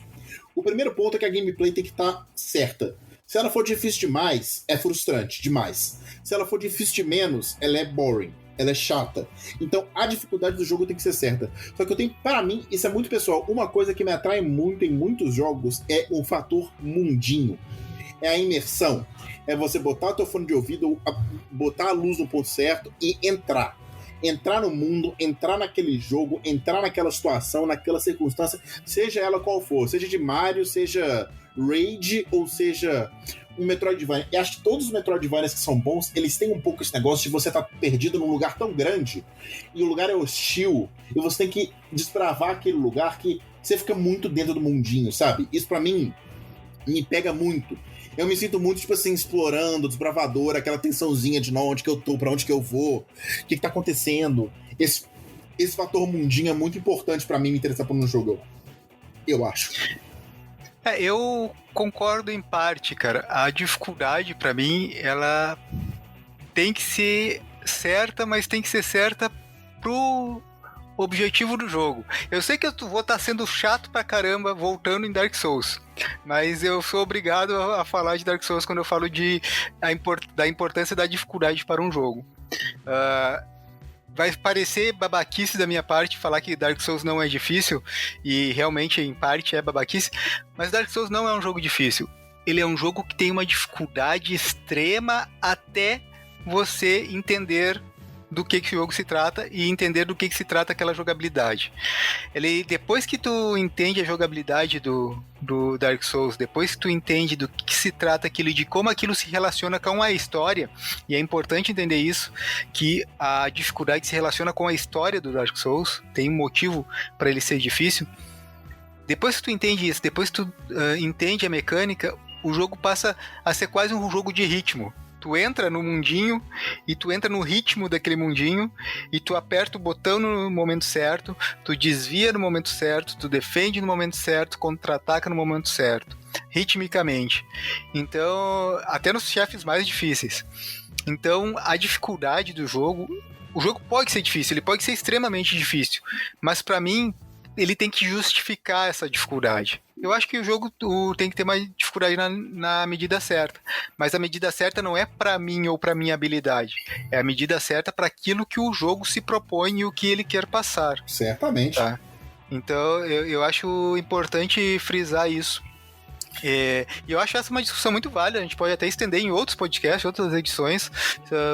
O primeiro ponto é que a gameplay tem que estar certa. Se ela for difícil demais, é frustrante demais. Se ela for difícil de menos, ela é boring, ela é chata. Então a dificuldade do jogo tem que ser certa. Só que eu tenho, para mim, isso é muito pessoal, uma coisa que me atrai muito em muitos jogos é o fator mundinho. É a imersão. É você botar o teu fone de ouvido, botar a luz no ponto certo e entrar. Entrar no mundo, entrar naquele jogo, entrar naquela situação, naquela circunstância, seja ela qual for, seja de Mario, seja Raid ou seja um Metroidvania. E acho que todos os Metroidvanias que são bons, eles têm um pouco esse negócio de você estar perdido num lugar tão grande e o lugar é hostil e você tem que desbravar aquele lugar que você fica muito dentro do mundinho, sabe? Isso pra mim me pega muito. Eu me sinto muito, tipo assim, explorando, desbravador, aquela tensãozinha de onde que eu tô, pra onde que eu vou, o que tá acontecendo. Esse fator mundinho é muito importante pra mim me interessar por um jogo, eu acho. Eu concordo em parte, cara. A dificuldade, pra mim, ela tem que ser certa, mas tem que ser certa pro objetivo do jogo. Eu sei que eu vou estar sendo chato pra caramba voltando em Dark Souls, mas eu sou obrigado a falar de Dark Souls quando eu falo da importância da dificuldade para um jogo. Vai parecer babaquice da minha parte falar que Dark Souls não é difícil, e realmente em parte é babaquice, mas Dark Souls não é um jogo difícil. Ele é um jogo que tem uma dificuldade extrema até você entender do que o jogo se trata e entender do que se trata aquela jogabilidade. Depois que tu entende a jogabilidade do Dark Souls, depois que tu entende do que se trata aquilo, de como aquilo se relaciona com a história, e é importante entender isso, que a dificuldade se relaciona com a história do Dark Souls, tem um motivo para ele ser difícil. Depois que tu entende isso, depois que tu entende a mecânica, o jogo passa a ser quase um jogo de ritmo. Tu entra no mundinho e tu entra no ritmo daquele mundinho e tu aperta o botão no momento certo, tu desvia no momento certo, tu defende no momento certo, contra-ataca no momento certo, ritmicamente. Então, até nos chefes mais difíceis. Então, a dificuldade do jogo, o jogo pode ser difícil, ele pode ser extremamente difícil, mas pra mim, ele tem que justificar essa dificuldade. Eu acho que o jogo tem que ter uma dificuldade na medida certa. Mas a medida certa não é pra mim ou pra minha habilidade. É a medida certa para aquilo que o jogo se propõe e o que ele quer passar. Certamente. Tá? Então, eu acho importante frisar isso. E eu acho essa uma discussão muito válida. A gente pode até estender em outros podcasts, outras edições,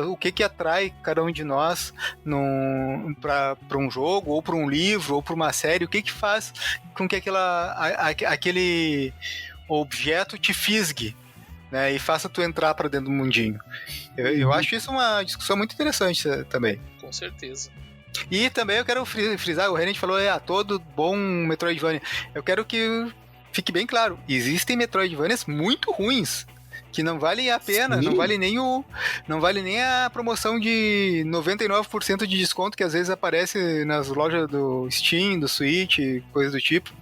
o que atrai cada um de nós para um jogo, ou para um livro, ou para uma série, o que faz com que aquele objeto te fisgue, né, e faça tu entrar para dentro do mundinho. Eu acho isso uma discussão muito interessante também. Com certeza. E também eu quero frisar, o Renan falou, todo bom Metroidvania. Eu quero que fique bem claro, existem Metroidvanias muito ruins, que não valem a pena. Sim. Não vale nem a promoção de 99% de desconto que às vezes aparece nas lojas do Steam, do Switch, coisas do tipo.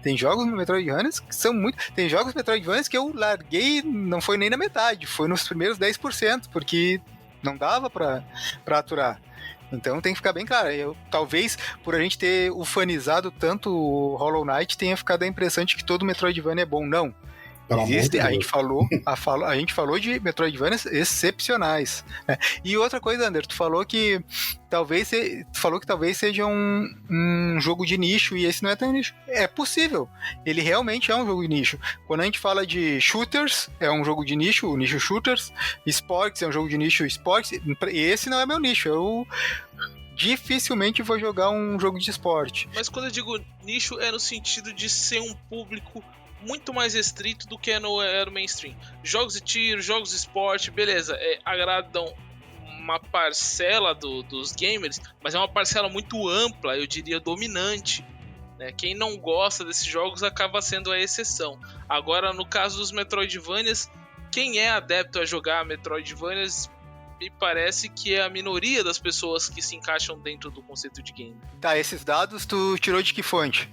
Tem jogos Metroidvanias que são muito... Tem jogos Metroidvanias que eu larguei, não foi nem na metade, foi nos primeiros 10%, porque não dava pra aturar. Então tem que ficar bem claro. Talvez por a gente ter ufanizado tanto o Hollow Knight tenha ficado a impressão de que todo Metroidvania é bom. Não. Existe, a gente falou de Metroidvanias excepcionais, né? E outra coisa, Ander, tu falou que talvez seja um jogo de nicho, e esse não é tão nicho. É possível, ele realmente é um jogo de nicho. Quando a gente fala de shooters, é um jogo de nicho, o nicho shooters. Sports é um jogo de nicho, sports. Esse não é meu nicho, eu dificilmente vou jogar um jogo de esporte. Mas quando eu digo nicho, é no sentido de ser um público muito mais restrito do que no mainstream. Jogos de tiro, jogos de esporte, beleza, agradam uma parcela dos gamers, mas é uma parcela muito ampla, eu diria dominante, né? Quem não gosta desses jogos acaba sendo a exceção. Agora, no caso dos Metroidvanias, quem é adepto a jogar Metroidvanias, me parece que é a minoria das pessoas que se encaixam dentro do conceito de game. Tá, esses dados tu tirou de que fonte?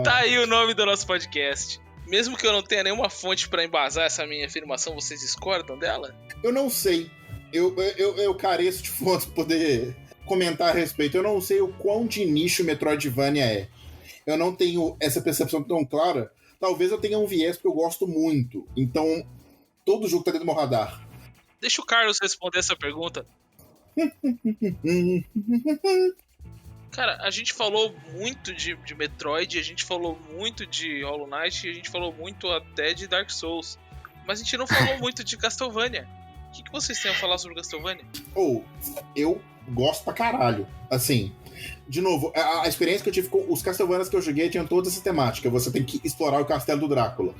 Tá aí o nome do nosso podcast. Mesmo que eu não tenha nenhuma fonte pra embasar essa minha afirmação, vocês discordam dela? Eu não sei. Eu careço de fontes pra poder comentar a respeito. Eu não sei o quão de nicho Metroidvania é. Eu não tenho essa percepção tão clara. Talvez eu tenha um viés porque eu gosto muito. Então, todo jogo tá dentro do meu radar. Deixa o Carlos responder essa pergunta. Cara, a gente falou muito de Metroid, a gente falou muito de Hollow Knight e a gente falou muito até de Dark Souls. Mas a gente não falou muito de Castlevania. O que vocês têm a falar sobre Castlevania? Eu gosto pra caralho. Assim, de novo, a experiência que eu tive com os Castlevanias que eu joguei tinham toda essa temática. Você tem que explorar o castelo do Drácula.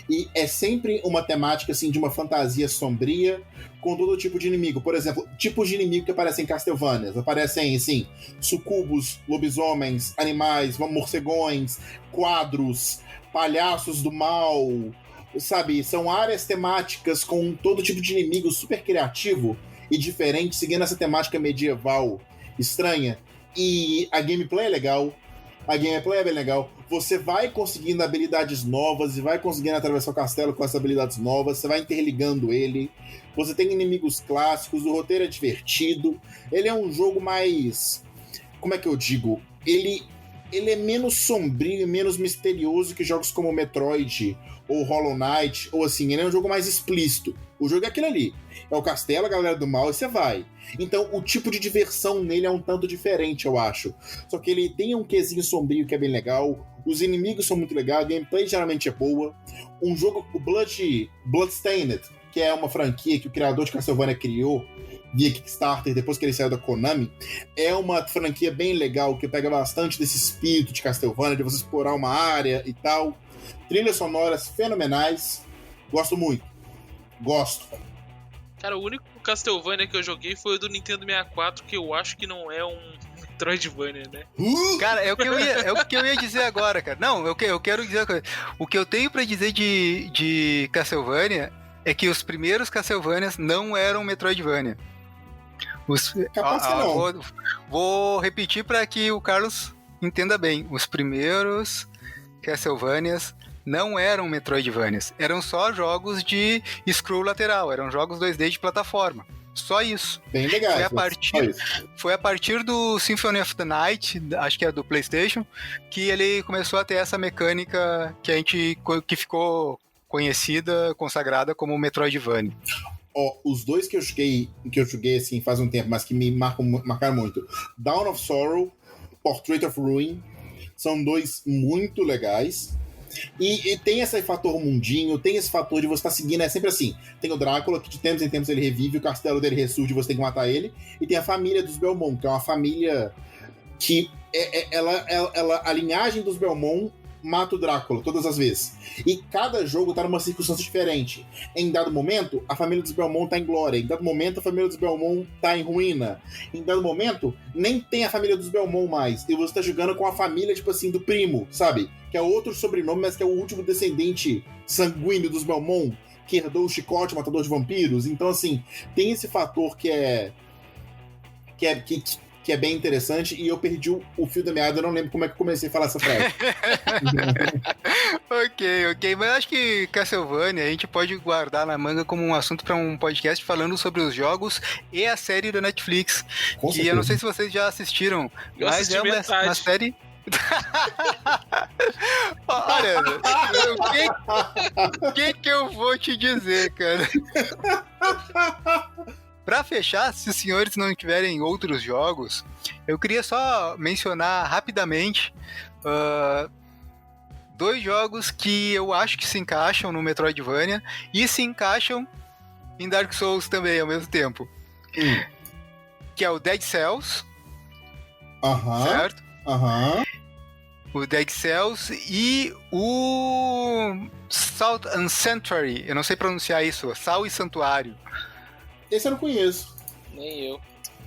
E é sempre uma temática, assim, de uma fantasia sombria com todo tipo de inimigo. Por exemplo, tipos de inimigo que aparecem em Castlevanias. Aparecem, assim, sucubos, lobisomens, animais, morcegões, quadros, palhaços do mal, sabe? São áreas temáticas com todo tipo de inimigo super criativo e diferente, seguindo essa temática medieval estranha. E a gameplay é legal. A gameplay é bem legal. Você vai conseguindo habilidades novas e vai conseguindo atravessar o castelo com essas habilidades novas. Você vai interligando ele. Você tem inimigos clássicos. O roteiro é divertido. Ele é um jogo mais... Como é que eu digo? Ele é menos sombrio e menos misterioso que jogos como Metroid ou Hollow Knight. Ou assim, ele é um jogo mais explícito. O jogo é aquele ali. É o castelo, a galera do mal, e você vai. Então, o tipo de diversão nele é um tanto diferente, eu acho. Só que ele tem um quesinho sombrio que é bem legal. Os inimigos são muito legais. A gameplay geralmente é boa. Um jogo, o Bloodstained, que é uma franquia que o criador de Castlevania criou, via Kickstarter, depois que ele saiu da Konami, é uma franquia bem legal, que pega bastante desse espírito de Castlevania, de você explorar uma área e tal. Trilhas sonoras fenomenais. Gosto muito. Gosto. Cara, o único Castlevania que eu joguei foi o do Nintendo 64, que eu acho que não é um Metroidvania, né? Cara, é o que eu ia dizer agora, cara. Não, eu quero dizer uma coisa. O que eu tenho pra dizer de Castlevania é que os primeiros Castlevanias não eram Metroidvania. Capaz que não. Vou repetir pra que o Carlos entenda bem. Os primeiros Castlevanias não eram Metroidvanias. Eram só jogos de scroll lateral. Eram jogos 2D de plataforma. Só isso. Bem legal. Foi a partir do Symphony of the Night, acho que é do PlayStation, que ele começou a ter essa mecânica que ficou conhecida, consagrada como Metroidvania. Os dois que eu joguei assim faz um tempo, mas que me marcaram muito. Dawn of Sorrow, Portrait of Ruin, são dois muito legais. E tem esse fator mundinho, tem esse fator de você estar seguindo, é sempre assim. Tem o Drácula, que de tempos em tempos ele revive, o castelo dele ressurge, você tem que matar ele. E tem a família dos Belmont, que é uma família que a linhagem dos Belmont mata o Drácula todas as vezes. E cada jogo tá numa circunstância diferente. Em dado momento, a família dos Belmont tá em glória. Em dado momento, a família dos Belmont tá em ruína. Em dado momento, nem tem a família dos Belmont mais. E você tá jogando com a família, tipo assim, do primo, sabe? Que é outro sobrenome, mas que é o último descendente sanguíneo dos Belmont, que herdou o chicote, matador de vampiros. Então, assim, tem esse fator que é bem interessante, e eu perdi o fio da meada, eu não lembro como é que eu comecei a falar essa frase. Ok, mas acho que Castlevania a gente pode guardar na manga como um assunto para um podcast falando sobre os jogos e a série da Netflix, Com que certeza. eu não sei se vocês já assistiram, Eu mas assisti é uma metade. série... Olha, o que eu vou te dizer, cara? Pra fechar, se os senhores não tiverem outros jogos, eu queria só mencionar rapidamente dois jogos que eu acho que se encaixam no Metroidvania e se encaixam em Dark Souls também ao mesmo tempo. Que é o Dead Cells, certo? O Dead Cells e o Salt and Sanctuary, eu não sei pronunciar isso, Sal e Santuário. Esse eu não conheço. Nem eu.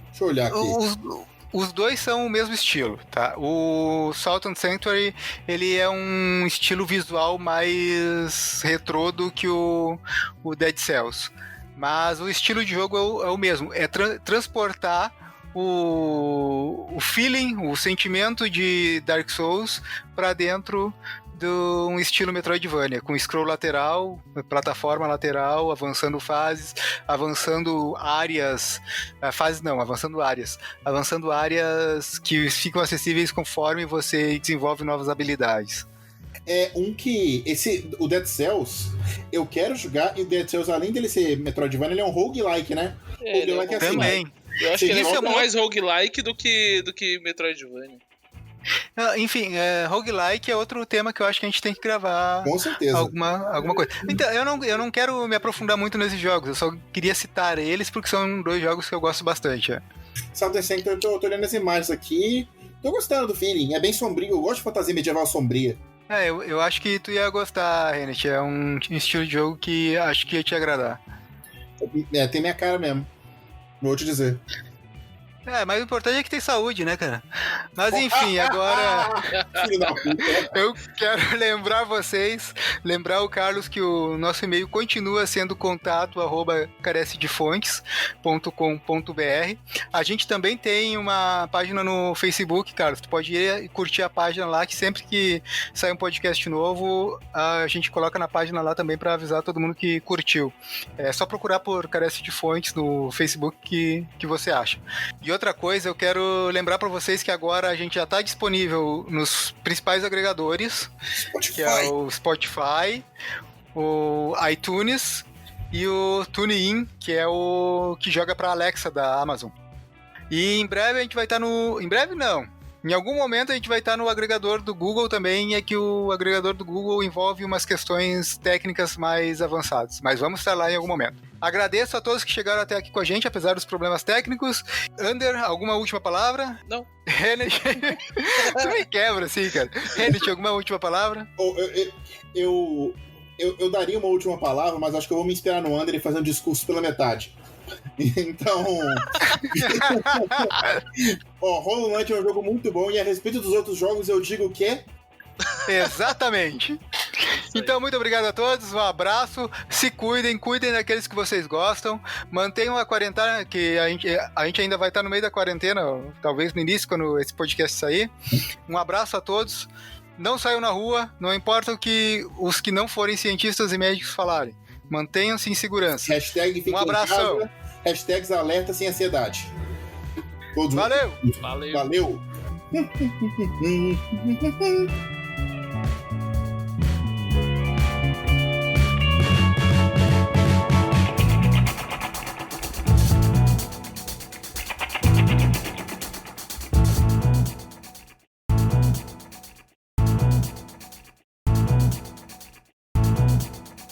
Deixa eu olhar aqui. Os dois são o mesmo estilo, tá? O Salt and Sanctuary, ele é um estilo visual mais retrô do que o Dead Cells. Mas o estilo de jogo é o mesmo. É transportar o feeling, o sentimento de Dark Souls para dentro de um estilo Metroidvania, com scroll lateral, plataforma lateral, avançando fases, avançando áreas, avançando áreas que ficam acessíveis conforme você desenvolve novas habilidades. É um que... o Dead Cells, eu quero jogar, e o Dead Cells, além dele ser Metroidvania, ele é um roguelike, né? Roguelike é assim, Também. Eu acho que ele é Isso é muito muito- mais roguelike do que Metroidvania. Enfim, roguelike é outro tema que eu acho que a gente tem que gravar com certeza. alguma coisa. Então, eu não quero me aprofundar muito nesses jogos, eu só queria citar eles porque são dois jogos que eu gosto bastante. Salt and Sanctuary, eu tô olhando as imagens aqui, tô gostando do feeling, é bem sombrio, eu gosto de fantasia medieval sombria. Eu acho que tu ia gostar, Renet, é um estilo de jogo que acho que ia te agradar. Tem minha cara mesmo, vou te dizer. Mas o importante é que tem saúde, né, cara? Mas enfim, agora Filho da puta. eu quero lembrar o Carlos que o nosso e-mail continua sendo contato@carecedefontes.com.br. A gente também tem uma página no Facebook, Carlos. Tu pode ir e curtir a página lá, que sempre que sai um podcast novo, a gente coloca na página lá também para avisar todo mundo que curtiu. É só procurar por Carece de Fontes no Facebook que você acha. E outra coisa, eu quero lembrar para vocês que agora a gente já está disponível nos principais agregadores, que é o Spotify, o iTunes e o TuneIn, que é o que joga para Alexa da Amazon. E em breve a gente vai estar no... Em breve não. Em algum momento a gente vai estar no agregador do Google também, é que o agregador do Google envolve umas questões técnicas mais avançadas, mas vamos estar lá em algum momento. Agradeço a todos que chegaram até aqui com a gente, apesar dos problemas técnicos. Ander, alguma última palavra? Não. Renet, tu me quebra assim, cara. Renet, alguma última palavra? Eu daria uma última palavra, mas acho que eu vou me inspirar no Ander e fazer um discurso pela metade. Então. Hollow Knight é um jogo muito bom e a respeito dos outros jogos eu digo que. Exatamente. Então, muito obrigado a todos, um abraço, se cuidem daqueles que vocês gostam, mantenham a quarentena, que a gente ainda vai estar no meio da quarentena, talvez no início, quando esse podcast sair. Um abraço a todos, não saiam na rua, não importa o que os que não forem cientistas e médicos falarem, mantenham-se em segurança. Hashtag fiquem um abração. em casa, hashtags alerta sem ansiedade. Todos Valeu! Valeu! Valeu.